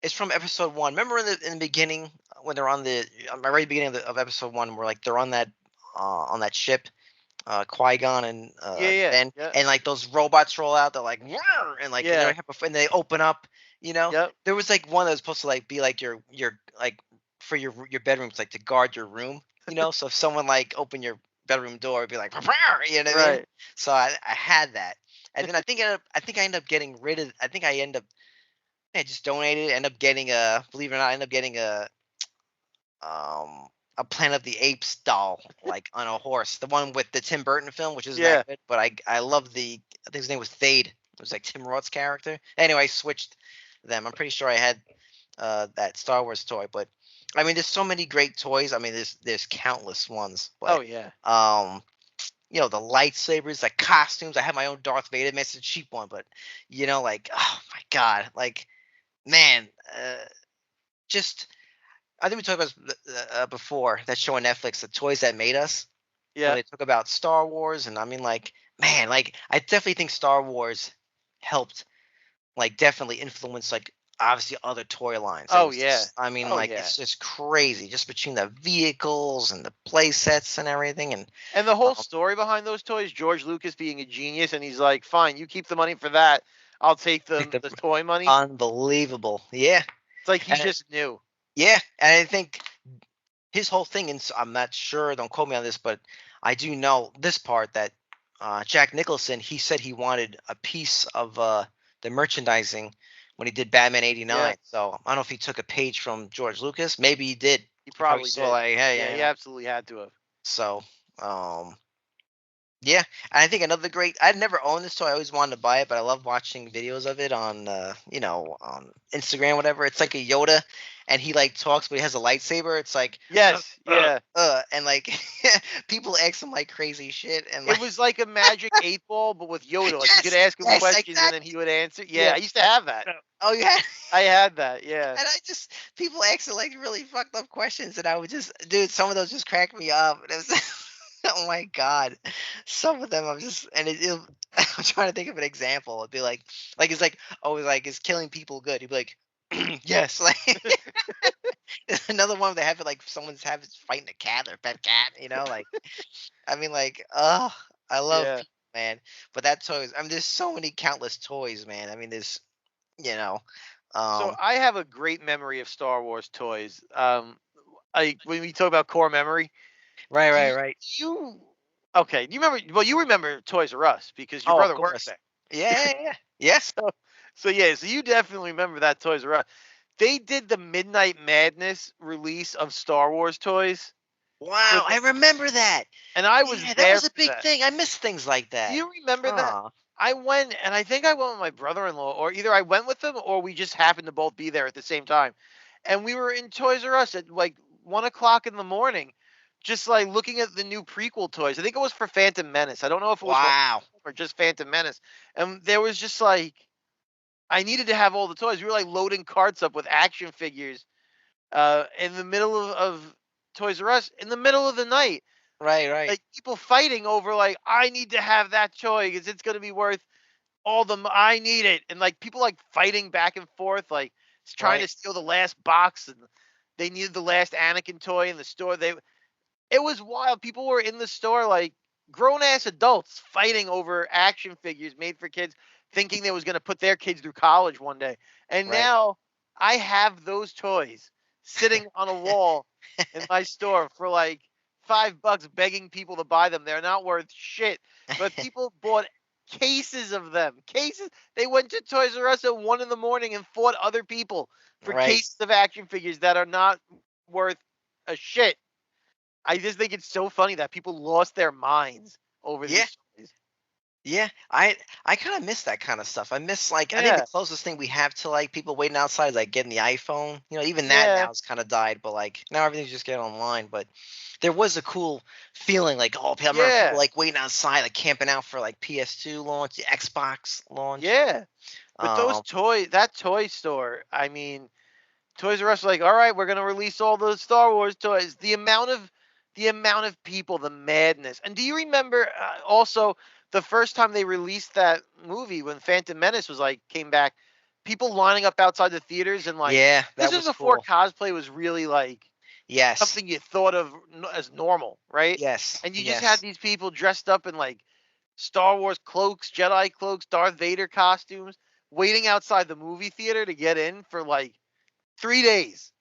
it's from episode 1. Remember in the beginning when they're on the very beginning of episode 1 where they're on that ship, Qui-Gon and Ben, and those robots roll out, they're like Rawr! And and they open up, there was one that was supposed to be your for your bedrooms, to guard your room, so if someone opened your bedroom door, it'd be like, you know what I mean? So I had that, and then I think I ended up getting rid of. I just donated. End up getting believe it or not, I ended up getting a Planet of the Apes doll, on a horse, the one with the Tim Burton film, which isn't that good, but I love I think his name was Thade. It was Tim Roth's character. Anyway, I switched them. I'm pretty sure I had that Star Wars toy, but I mean, there's so many great toys. I mean, there's countless ones. But, the lightsabers, the costumes. I have my own Darth Vader. It's a cheap one, but oh my god, man, just I think we talked about this before, that show on Netflix, The Toys That Made Us, where Yeah. they talk about Star Wars, and I mean, like, man, like I definitely think Star Wars helped, like, definitely influence, like, obviously other toy lines. Oh yeah. I mean, Oh like, yeah. it's just crazy, just between the vehicles and the play sets and everything, and And the whole um, story behind those toys, George Lucas being a genius, and he's like, "Fine, you keep the money for that. I'll take like the toy money." unbelievable, yeah, It's like he and just knew. yeah, and I think his whole thing, and I'm not sure, don't quote me on this, but I do know this part that Jack Nicholson, he said he wanted a piece of the merchandising when he did Batman Yeah, '89. So I don't know if he took a page from George Lucas. Maybe he did. he He probably probably saw did. like, hey, Yeah, he absolutely had to have. so yeah, and I think another great. I'd never owned this toy. I always wanted to buy it, but I love watching videos of it on, on Instagram, whatever. It's like a Yoda, and he like talks, but he has a lightsaber. It's like, Yes, yeah. and like people ask him like crazy shit, and It like, was like a magic 8 ball, but with Yoda. Like you could yes, ask him yes, questions and then exactly, he would answer. Yeah, yeah. I used to have that. Oh, yeah. I had that. Yeah. And I just people asking like really fucked up questions, and I would just, dude, some of those just crack me up. And it was, oh my god, some of them I'm just, and I'm trying to think of an example. It'd be like it's like, oh, like, is killing people good? He'd be like, yes. Like, there's another one they have it like someone's having fighting a cat or pet cat. Like, I mean, like, oh, I love Yeah. people, man. But that toys, I mean, there's so many countless toys, man. I mean, there's, you know, So um, I have a great memory of Star Wars toys. I when we talk about core memory, right, do right, you, right. okay, you remember? Well, you remember Toys R Us because your Oh, of brother worked course. there. Yeah, yeah, yeah. Yes. So yeah, so you definitely remember that Toys R Us. They did the Midnight Madness release of Star Wars toys for Wow, the, I remember that. and I was Yeah, that there was a for big that. thing. I miss things like Do that. you remember that? Huh. I went, and I think I went with my brother-in-law, or either I went with him, or we just happened to both be there at the same time. And we were in Toys R Us at like 1 o'clock in the morning, just like looking at the new prequel toys. I think it was for Phantom Menace. I don't know if it was for Wow. or just Phantom Menace. And there was just like I needed to have all the toys. We were like loading carts up with action figures in the middle of Toys R Us in the middle of the night. Right, right, Like people fighting over like I need to have that toy because it's gonna be worth all the I need it, and like people like fighting back and forth, like trying right, to steal the last box, and they needed the last Anakin toy in the store. It was wild. People were in the store like grown ass adults fighting over action figures made for kids, thinking they was gonna put their kids through college one day. And right. now I have those toys sitting on a wall in my store for like $5 begging people to buy them. They're not worth shit. But people bought cases of them. Cases. They went to Toys R Us at 1 in the morning and fought other people for Right. cases of action figures that are not worth a shit. I just think it's so funny that people lost their minds over Yeah. these toys. Yeah, I kind of miss that kind of stuff. I miss, like, I think the Yeah. closest thing we have to like people waiting outside is like getting the iPhone. Even that now Yeah. has kind of died, but like now everything's just getting online. But there was a cool feeling, like, oh, I remember people Yeah. like waiting outside, like camping out for like PS2 launch, the Xbox launch. Yeah. But those Um, that toy store, I mean, Toys R Us was like, all right, we're gonna release all those Star Wars toys. The amount of people, the madness. And do you remember also the first time they released that movie when Phantom Menace was like came back, people lining up outside the theaters and like yeah, this that is was before cool. cosplay was really like Yes, something you thought of as normal, right? yes, And you just had yes, these people dressed up in like Star Wars cloaks, Jedi cloaks, Darth Vader costumes, waiting outside the movie theater to get in for like 3 days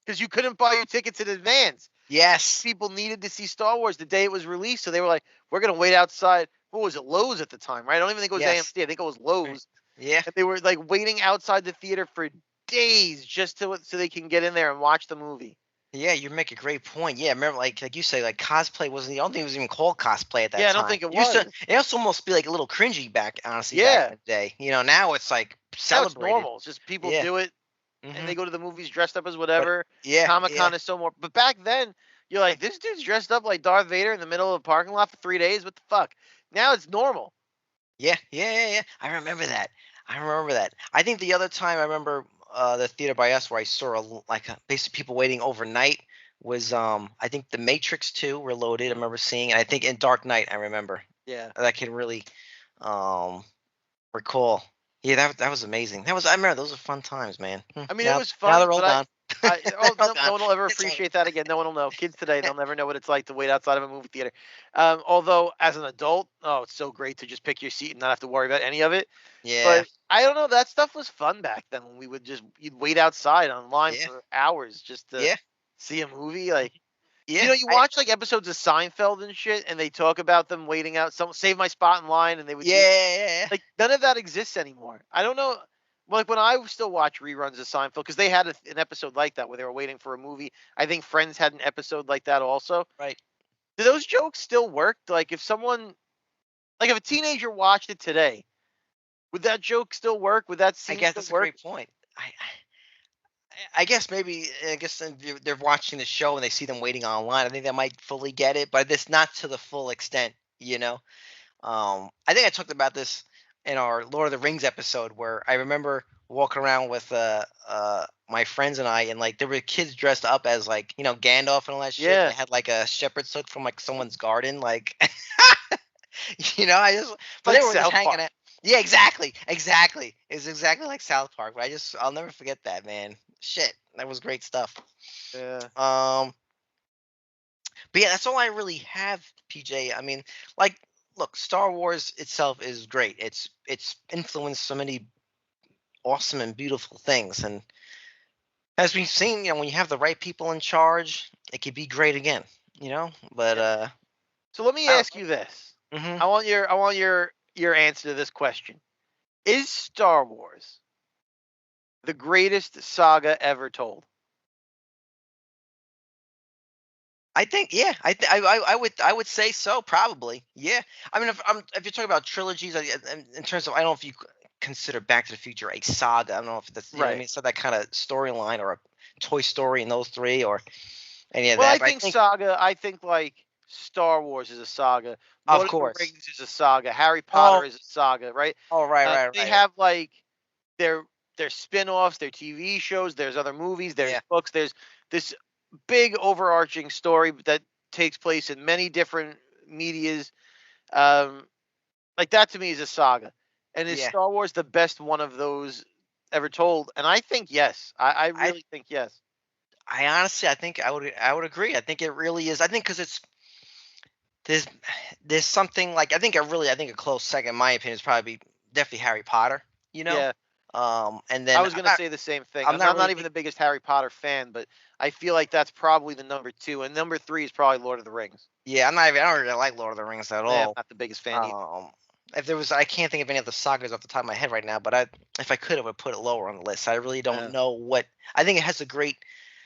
because you couldn't buy your tickets in advance. yes, People needed to see Star Wars the day it was released, so they were like, "We're gonna wait outside." What was it, Lowe's at the time, right? I don't even think it was yes. AMC. I think it was Right. Lowe's, Yeah. and they were like waiting outside the theater for days just so they can get in there and watch the movie. Yeah, you make a great point. Yeah, remember, like you say, like cosplay wasn't. I don't think it was even called cosplay at that Yeah, I don't time. think it It used to. was. It also almost be like a little cringy back, honestly, back Yeah, in the day. Now it's like now it's celebrated. normal. It's just people Yeah. do it and Hmm. they go to the movies dressed up as But whatever. yeah, Comic yeah, Con is so more. But back then, you're like, this dude's dressed up like Darth Vader in the middle of a parking lot for 3 days. What the fuck? Now it's normal. yeah, yeah, yeah, yeah. I remember that. I think the other time I remember the theater by us where I saw basically people waiting overnight was I think The Matrix 2 Reloaded. I remember seeing, and I think in Dark Knight I remember Yeah. that I can really um recall. Yeah, that was amazing. I remember those were fun times, man. I mean, it Now was now funny, they're all but gone. They're all no gone. one will ever It's all- appreciate that again. No one will know. Kids today, they'll never know what it's like to wait outside of a movie theater. Although as an adult, oh, it's so great to just pick your seat and not have to worry about any of it. Yeah, But I don't know, that stuff was fun back then when we would you'd wait outside online yeah, for hours just to yeah, see a movie. Like, yeah. you watch like episodes of Seinfeld and shit, and they talk about them waiting out. Some Save My Spot in line, and they would Yeah, do yeah, yeah. like none of that exists anymore. I don't know. Like when I still watch reruns of Seinfeld, because they had an episode like that where they were waiting for a movie. I think Friends had an episode like that also. Right. Do those jokes still work? Like if a teenager watched it today, would that joke still work? Would that I scene guess still that's a work? great point. I guess maybe I guess if they're watching the show and they see them waiting online. I think they might fully get it, but it's not to the full extent. You know. I think I talked about this in our Lord of the Rings episode where I remember walking around with my friends and I, and like there were kids dressed up as like Gandalf and all that shit. Yeah, They had like a shepherd's hook from like someone's garden, like I just it's but like they were just South hanging Park. out. Yeah, exactly. It's exactly like South Park. But I'll never forget that, man. Shit, that was great stuff. Yeah. Um, but yeah, that's all I really have, PJ. I mean, like, look, Star Wars itself is great. It's influenced so many awesome and beautiful things, and as we've seen, when you have the right people in charge, it could be great again. But Yeah. So let me I don't. ask you this. Hmm. I want your answer to this question. Is Star Wars the greatest saga ever told? I think, yeah, I would say so, probably, yeah. I mean, if you're talking about trilogies, in terms of, I don't know if you consider Back to the Future a saga. I don't know if that's, what I Right. mean, so that kind of storyline, or a Toy Story and those three, or any of Well, that. I But I think think, saga. I think like Star Wars is a saga. of Lord of the course. Rings is a saga. Harry Oh, Potter is a saga, right? oh, right, right, They right. have like their spin-offs, their TV shows. There's other movies. There's Yeah, books. There's this big overarching story that takes place in many different medias. Um, like that to me is a saga. And is yeah. Star Wars the best one of those ever told? And I think yes. I I really think yes. I honestly, I think I would agree. I think it really is. I think because there's there's something like, I think a close second, in my opinion, is probably definitely Harry Potter. You know, Yeah. and I then was gonna say the same thing. I'm I'm not not, I'm really not even big. the biggest Harry Potter fan, but I feel like that's probably the number two, and number three is probably Lord of the Rings. Yeah, I don't really like Lord of the Rings at Yeah, I'm all. not the biggest fan either. Um, if there was, I can't think of any of the sagas off the top of my head right now. But if I could, I would put it lower on the list. I really don't Yeah. know what. I think it has a great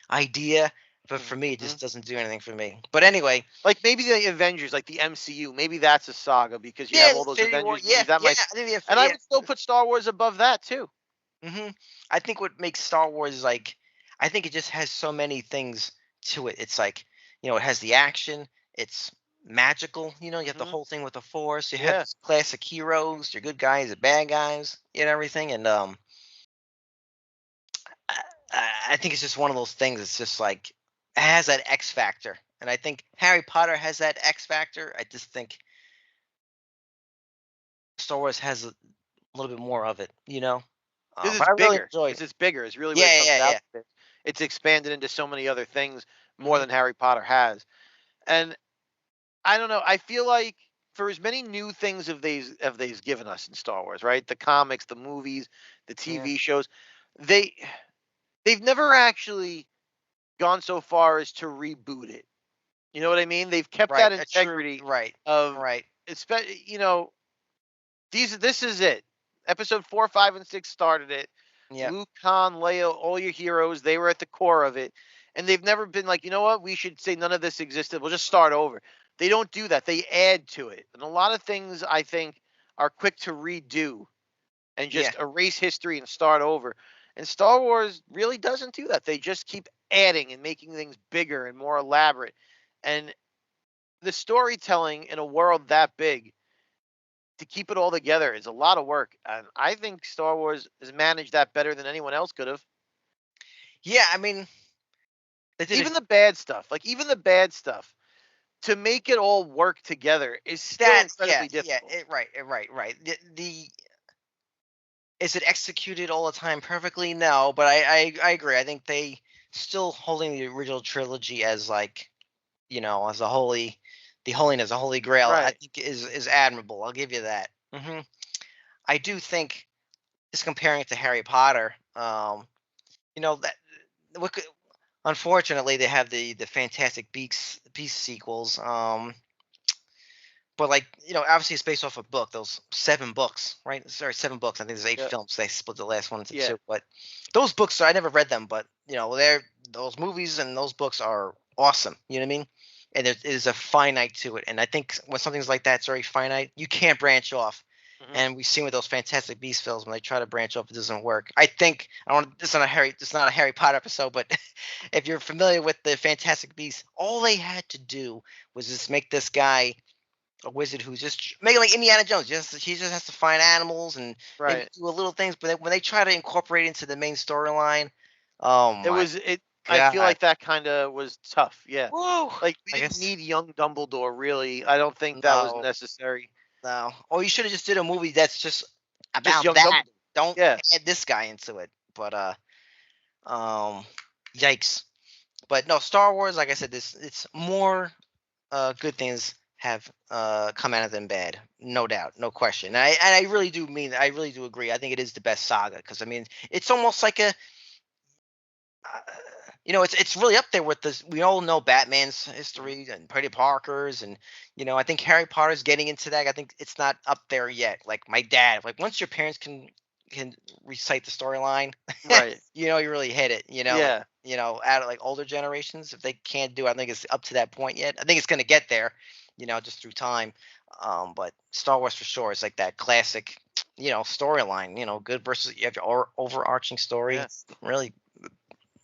idea, but for me, it Mhm. just doesn't do anything for me. But anyway, Like maybe the Avengers, like the MCU, maybe that's a saga because you yeah, have all those Infinity War, Avengers yeah, movies. That yeah. might, I think the and I yeah. would still put Star Wars above that too. Hmm. I think what makes Star Wars like, I think it just has so many things to it. It's like, it has the action. It's magical. You have the Hmm. whole thing with the Force. You have Yeah, these classic heroes, your good guys, your bad guys, and everything. And I, I think it's just one of those things. It's just like it has that X factor, and I think Harry Potter has that X factor. I just think Star Wars has a little bit more of it. this But is I really bigger. enjoyed. This is bigger. It's really what it Yeah, comes yeah, out yeah, to. It's expanded into so many other things more yeah. than Harry Potter has. And I don't know. I feel like for as many new things have they's given us in Star Wars, right? The comics, the movies, the Hmm. TV shows, they they've never actually gone so far as to reboot it. You know what I mean? They've kept Right, that a true integrity right, of right. this is it. Episode 4, 5, and 6 started it. Yep. Luke, Han, Leia, all your heroes, they were at the core of it. And they've never been like, you know what, we should say none of this existed. We'll just start over. They don't do that. They add to it. And a lot of things I think are quick to redo and Yeah, just erase history and start over. And Star Wars really doesn't do that. They just keep adding and making things bigger and more elaborate. And the storytelling in a world that big to keep it all together is a lot of work. And I think Star Wars has managed that better than anyone else could have. Yeah, I mean, they did Even the bad stuff, like even the bad stuff, to make it all work together is still that. Yeah, incredibly difficult. right. The is it executed all the time perfectly? No, but I agree. I think they still holding the original trilogy as like as the holiness, a holy grail. I Right. think is admirable. I'll give you that. I do think just comparing it to Harry Potter, that what could, unfortunately they have the Fantastic Beasts sequels. But like obviously it's based off a book. Those 7 books, right? Sorry, 7 books. I think there's 8 Yeah. films. They split the last one into Yeah. 2. But those books, I never read them. But they're those movies and those books are awesome. You know what I mean? And there is a finite to it. And I think when something's like that's very finite, you can't branch off. Mhm. And we've seen with those Fantastic Beasts films when they try to branch off, it doesn't work. I think I don't. This is not a Harry Potter episode, but if you're familiar with the Fantastic Beasts, all they had to do was just make this guy a wizard who's just making like Indiana Jones. He just has to find animals and maybe Right. do a little things. But when they try to incorporate it into the main storyline, oh It my was it. I feel god! like that kind of was tough. Yeah. Woo! Like we I didn't guess need young Dumbledore really. I don't think that was no, necessary. no. Or you should have just did a movie that's just Just about young that. Dumbledore. Don't Yeah. add this guy into it. But um, yikes! But no, Star Wars. Like I said, this it's more good things have come out of them bad, no doubt, no question. And I really do mean, I really do agree. I think it is the best saga because I mean, it's almost like uh, it's really up there with this. We all know Batman's Mhm. history and Peter Parker's, and I think Harry Potter's getting into that. I think it's not up there yet. Like my dad, like once your parents can recite the storyline, Right. you really hit it. Like Yeah. out of like older generations, if they can't do it, I don't think it's up to that point yet. I think it's gonna get there, just through time. But Star Wars for sure is like that classic, storyline. Good versus you have your overarching story. Yeah. It's really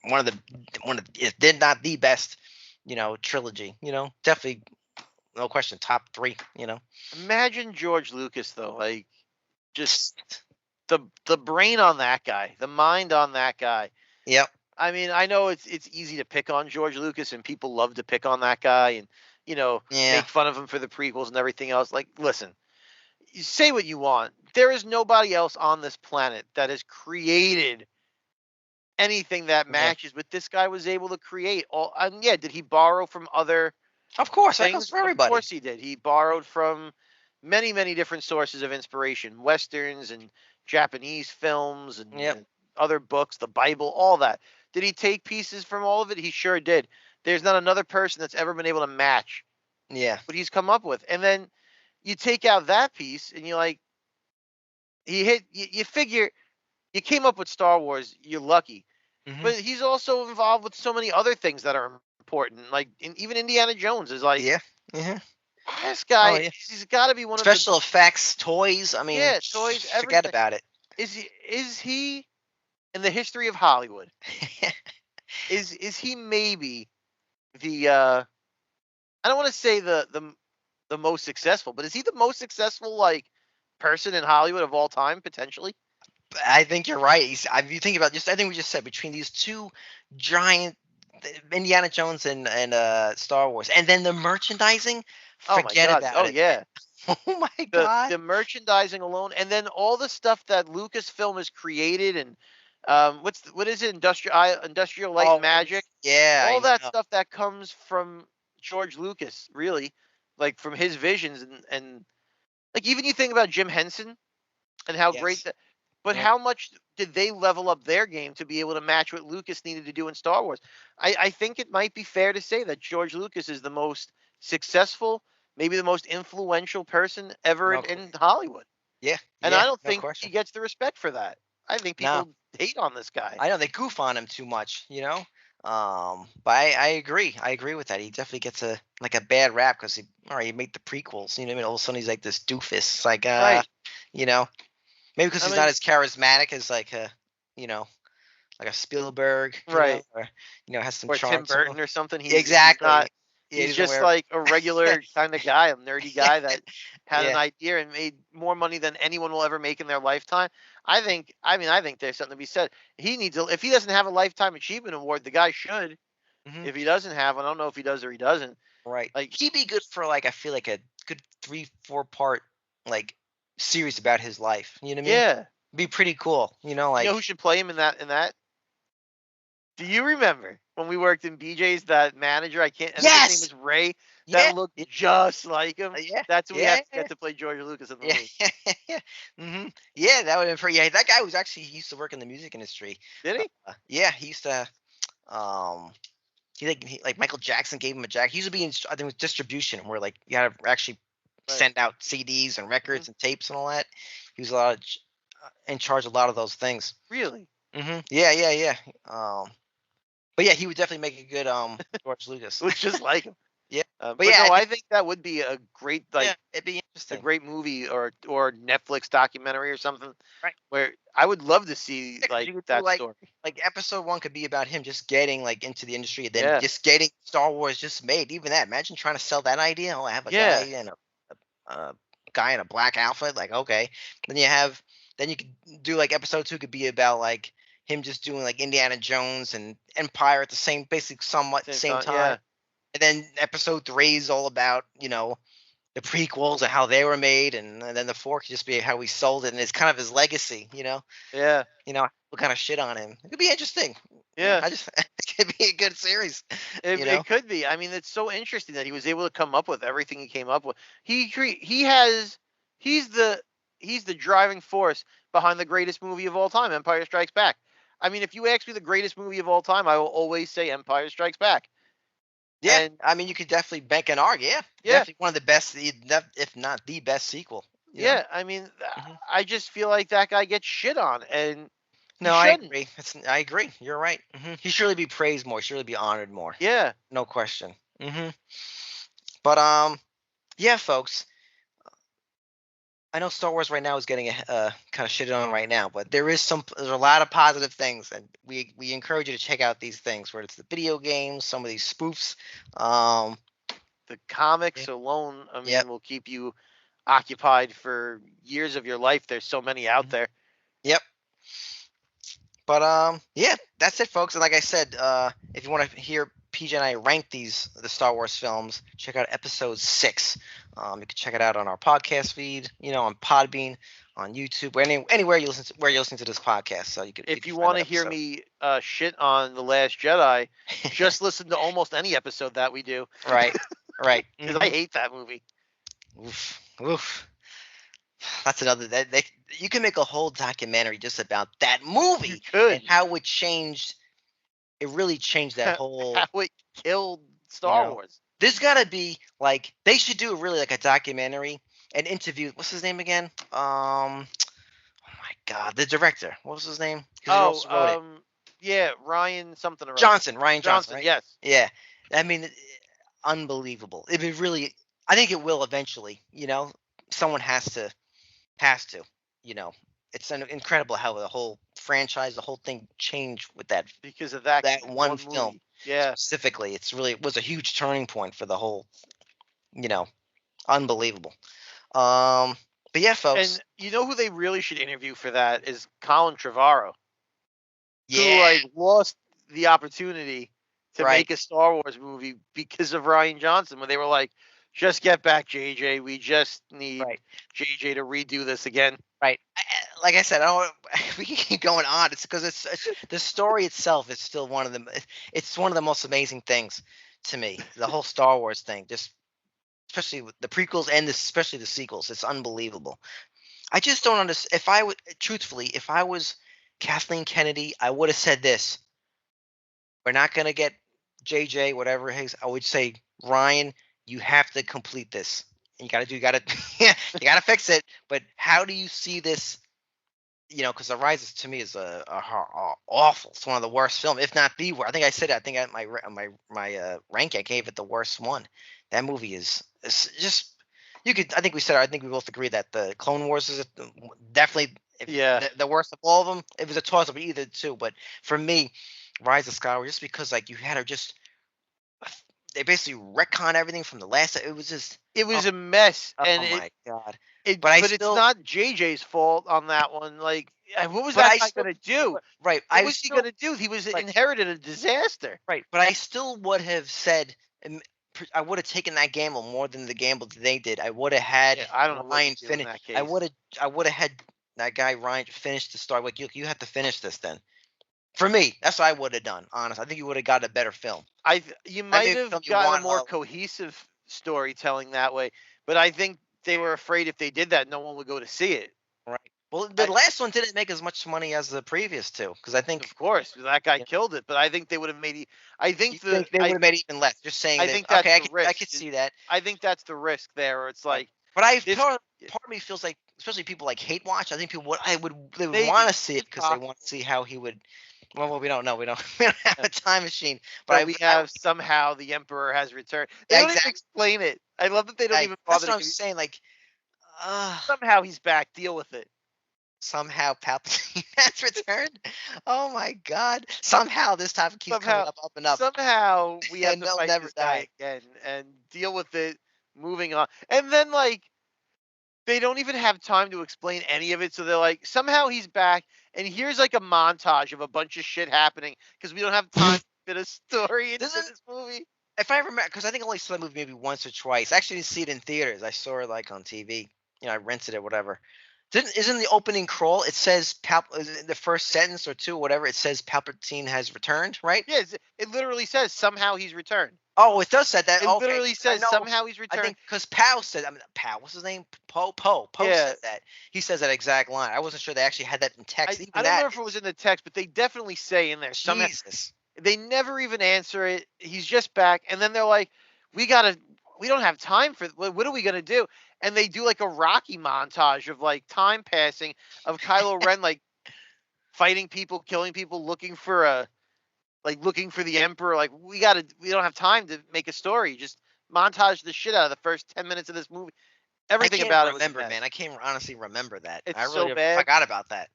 if they're not the best, trilogy. Definitely no question, top 3. Imagine George Lucas though. Like just Psst. the brain on that guy, the mind on that guy. Yep. I mean, I know it's easy to pick on George Lucas and people love to pick on that guy and Yeah. make fun of him for the prequels and everything else. Like, listen, you say what you want. There is nobody else on this planet that has created anything that Yeah. matches what this guy was able to create. All and yeah, did he borrow from other Of course, that goes things? for Of everybody. course he did. He borrowed from many, many different sources of inspiration, westerns and Japanese films Yep. and other books, the Bible, all that. Did he take pieces from all of it? He sure did. There's not another person that's ever been able to match Yeah. what he's come up with. And then you take out that piece and you're like, you figure you came up with Star Wars, you're lucky. Hmm. But he's also involved with so many other things that are important. Like even Indiana Jones is like, Yeah. Hmm. this Oh guy, yeah. he's got to be one of the, Special effects, toys. I mean, yeah, toys, forget everything. about it. Is he in the history of Hollywood? Is he maybe the I don't want to say the most successful, but is he the most successful like person in Hollywood of all time potentially? I think you're right. You think about just, I think we just said between these two giant, Indiana Jones and Star Wars, and then the merchandising, Oh my forget God. about Oh it. yeah. Oh my the god. the merchandising alone, and then all the stuff that Lucasfilm has created, and what is it, Industrial Light and Oh Magic, yeah, all I that know. stuff that comes from George Lucas, really, like from his visions, and like even you think about Jim Henson and how great Yes. that. But Yep. how much did they level up their game to be able to match what Lucas needed to do in Star Wars? I think it might be fair to say that George Lucas is the most successful, maybe the most influential person ever No. in Hollywood. Yeah. And I Yeah. don't No think he question. gets the respect for that. I think No, people hate on this guy. I know they goof on him too much. But I agree. I agree with that. He definitely gets a bad rap because all right, he made the prequels. You know what I mean? All of a sudden he's like this doofus. It's like Right. you know, maybe because I he's not mean, as charismatic as like you know, like a Spielberg, right. or has some Or charm Tim to him. Burton or something. He's Exactly. not Yeah, He's he doesn't just wear. like a regular kind of guy, a nerdy guy that had an Yeah. idea and made more money than anyone will ever make in their lifetime. I think there's something to be said. He needs if he doesn't have a lifetime achievement award, the guy should. Hmm. If he doesn't have, I don't know if he does or he doesn't. Right. Like, He'd be good for like I feel like a good 3-4 part like series about his life. You know what I mean? yeah, Be pretty cool. you know Like who should play him in that? Do you remember when we worked in BJ's? That manager, I think his name yes, was Ray. yeah, That looked just like him. yeah, That's who we yeah, had to get to play George Lucas in the yeah, movie. yeah. Yeah, that would have been pretty. Yeah, that guy was actually he used to work in the music industry. Did he? Yeah, he used to. Um, like Michael Jackson gave him a jacket. He used to be in I think it was distribution where like you had to actually Right. send out CDs and records and tapes and all that. He was a lot of, in charge of a lot of those things. Really? Yeah, yeah, yeah. But yeah, he would definitely make a good George Lucas. Looks just like him. Yeah. But yeah, no, I I think that would be a great yeah, it'd a be interesting. great movie or Netflix documentary or something. Right. Where I would love to see Yeah, 'cause like you could do, that like- story. Like episode 1 could be about him just getting like into the industry and then Yeah. just getting Star Wars just made. Even that, imagine trying to sell that idea. Oh, I have a Yeah. guy and a guy in a black outfit. Like, okay. Then you could do like episode 2 could be about like him just doing like Indiana Jones and Empire at the same, basically somewhat same time. Yeah. And then episode 3 is all about, the prequels and how they were made, and then the 4 could just be how he sold it, and it's kind of his legacy, Yeah. what kind of shit on him. It could be interesting. Yeah. I just it could be a good series. It could be. I mean, it's so interesting that he was able to come up with everything he came up with. He's the driving force behind the greatest movie of all time, Empire Strikes Back. I mean, if you ask me the greatest movie of all time, I will always say Empire Strikes Back. Yeah, And- I mean, you could definitely bank an argue. Yeah, Yeah. definitely one of the best, if not the best sequel. you know? Yeah, I mean, Mhm. I just feel like that guy gets shit on, and No, I shouldn't. agree. I agree. You're right. He should really be praised more. He should really be honored more. yeah, No question. But yeah, folks. I know Star Wars right now is getting kind of shitted on right now, but there's a lot of positive things, and we encourage you to check out these things, whether it's the video games, some of these spoofs. the comics alone, I mean, Yep. will keep you occupied for years of your life. There's so many out there. Yep. But yeah, that's it, folks. And like I said, if you want to hear PJ and I rank the Star Wars films, check out episode 6. You can check it out on our podcast feed, on Podbean, on YouTube, anywhere you listen to, where you're listening to this podcast. So you can. If you want to hear me shit on The Last Jedi, just listen to almost any episode that we do, right, because I hate that movie. Oof. That's another you can make a whole documentary just about that movie You could. and how it changed. It really changed that whole. How it killed Star know, Wars. There's gotta be like they should do really like a documentary and interview. What's his name again? Oh my God, the director. What was his name? 'Cause he also wrote it. Yeah, Ryan something or other. Ryan Johnson. Right? Yes. Yeah, I mean, unbelievable. It'd be really. I think it will eventually. Someone has to. It's incredible how the whole franchise, the whole thing changed with that Because of that one movie. film. Yeah. Specifically. It was a huge turning point for the whole. Unbelievable. But yeah, folks. And you know who they really should interview for that is Colin Trevorrow, who Yeah. lost the opportunity to Right. make a Star Wars movie because of Ryan Johnson, when they were like, just get back JJ, we just need Right. JJ to redo this again. Right. Like I said, we can keep going on. It's because it's the story itself is still one of the. It's one of the most amazing things to me. The whole Star Wars thing, just especially with the prequels and especially the sequels, it's unbelievable. I just don't understand. If I was Kathleen Kennedy, I would have said this: we're not gonna get JJ, whatever it is. I would say, Ryan, you have to complete this. You gotta fix it. But how do you see this? Because The Rise to me is a awful. It's one of the worst films, if not the worst. I think I said it. I think at my rank, I gave it the worst one. That movie is just. I think we said. I think we both agree that the Clone Wars is definitely the worst of all of them. It was a toss up either two. But for me, Rise of Skywalker, just because like you had her just they basically retcon everything from the last. It was just It was a mess, oh and my god. but But I it's still- not JJ's fault on that one. Like, what was But that I guy still- gonna do? Right. What I was he still gonna do? He was Right. inherited a disaster. right. But I still would have said I would have taken that gamble more than the gamble that they did. I would have had Yeah, I don't know what Ryan to do in finish. that case. I would have had that guy Ryan finish the story. Like you have to finish this then. For me, that's what I would have done. Honest, I think you would have got a better film. You might mean, have film you gotten a want, more cohesive storytelling that way, but I think they were afraid if they did that, no one would go to see it. Right. Well, the last one didn't make as much money as the previous two because I think Of course, that guy Yeah. killed it, but I think they would have made. I think you think they would have made even less. Just saying I that. think that's Okay, the I risk. could see that. I think that's the risk there. Where it's Right. like, But This- part of me feels like, especially people like hate watch. I think people would they would Maybe. want to see it It's because they want to see how he would. Well, we don't know. We don't have a time machine. but But we have somehow the Emperor has returned. They Yeah, don't even exactly. explain it. I love that they don't even That's bother. what I'm to saying. Like, somehow he's back. Deal with it. somehow Palpatine has returned. Oh my God! Somehow this time keeps coming up and up. Somehow we have And to they'll fight never this guy die. again and deal with it. Moving on, and then like they don't even have time to explain any of it. So they're like, somehow he's back, and here's like a montage of a bunch of shit happening because we don't have time to fit a story into Doesn't- this movie. If I remember, because I think I only saw the movie maybe once or twice. I actually didn't see it in theaters. I saw it like on TV. I rented it, whatever. Isn't the opening crawl? It says the first sentence or two, whatever. It says Palpatine has returned, right? Yes, it literally says somehow he's returned. Oh, it does say that. It Okay. literally I says know. somehow he's I returned. think because Pow said, Pow, what's his name? Poe Yeah. said that. He says that exact line. I wasn't sure they actually had that in text. Even I don't that, know if it was in the text, but they definitely say in there somehow. Jesus. They never even answer it. He's just back, and then they're like, we don't have time for what are we gonna do? And they do like a Rocky montage of like time passing of Kylo Ren like fighting people, killing people, looking for the Emperor. Like we don't have time to make a story. Just montage the shit out of the first 10 minutes of this movie. Everything I can't about it was a remember, mess. man. I can't honestly remember that. It's I so really bad. forgot about that.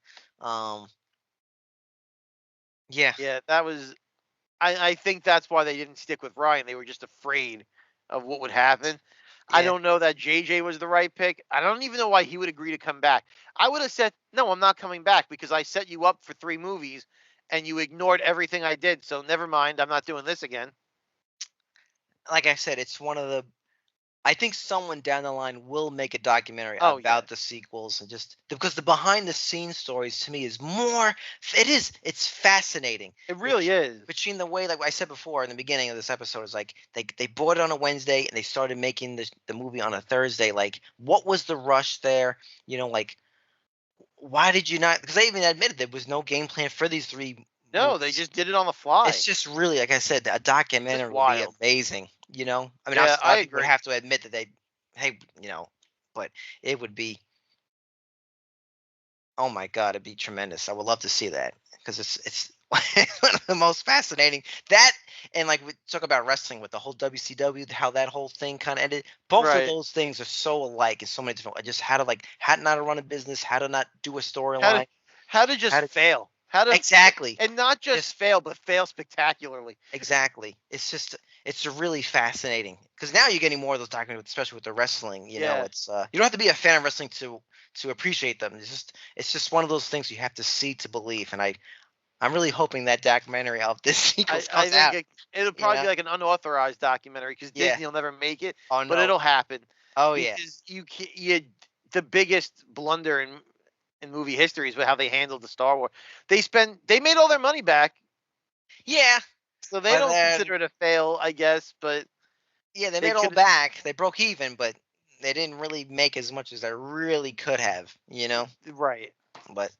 Yeah. Yeah, that was. I think that's why they didn't stick with Ryan. They were just afraid of what would happen. I Yeah. don't know that JJ was the right pick. I don't even know why he would agree to come back. I would have said, no, I'm not coming back because I set you up for 3 movies and you ignored everything I did. So never mind. I'm not doing this again. Like I said, it's one of the. I think someone down the line will make a documentary Oh, about yeah. the sequels and just because the behind the scenes stories to me is more. It's fascinating. It really is. Between the way, like I said before in the beginning of this episode, is like they bought it on a Wednesday and they started making the movie on a Thursday. Like, what was the rush there? Like, why did you not? Because they even admitted there was no game plan for these 3. No, they movies. just did it on the fly. It's just really, like I said, a documentary would be wild. amazing. I mean, Yeah, I I would agree. have to admit that but it would be. Oh my God, it'd be tremendous. I would love to see that because it's one of the most fascinating. That and like we talk about wrestling with the whole WCW, how that whole thing kind of ended. Both Right. of those things are so alike in so many different. Just how to not run a business, how to not do a how storyline. to just how to- fail. How to Exactly. and not just Just- fail, but fail spectacularly. Exactly. It's really fascinating because now you're getting more of those documentaries, especially with the wrestling. Yeah. It's you don't have to be a fan of wrestling to appreciate them. It's just one of those things you have to see to believe. And I'm really hoping that documentary of this sequel I comes out. think it'll probably know? be like an unauthorized documentary because Yeah. Disney will never make it, Oh but no! it'll happen. Oh yeah! Because the biggest blunder in movie history is how they handled the Star Wars. They made all their money back, Yeah, so they But don't then- consider it a fail, I guess. But yeah. They They made it all could've- back. They broke even, but they didn't really make as much as they really could have. right, But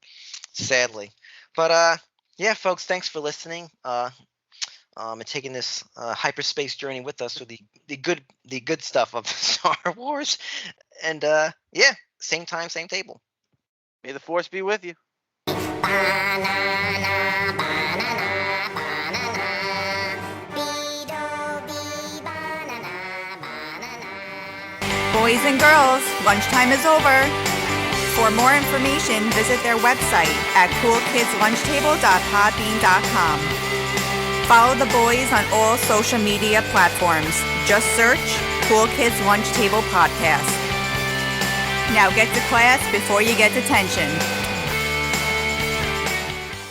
sadly, but yeah, folks, thanks for listening. And taking this hyperspace journey with us through the good stuff of Star Wars, and yeah, same time, same table. may the Force be with you. Banana, banana, banana. Be-do-be, banana, banana. Boys and girls, lunchtime is over. For more information, visit their website at coolkidslunchtable.podbean.com. Follow the boys on all social media platforms. Just search Cool Kids Lunch Table Podcast. Now get to class before you get detention.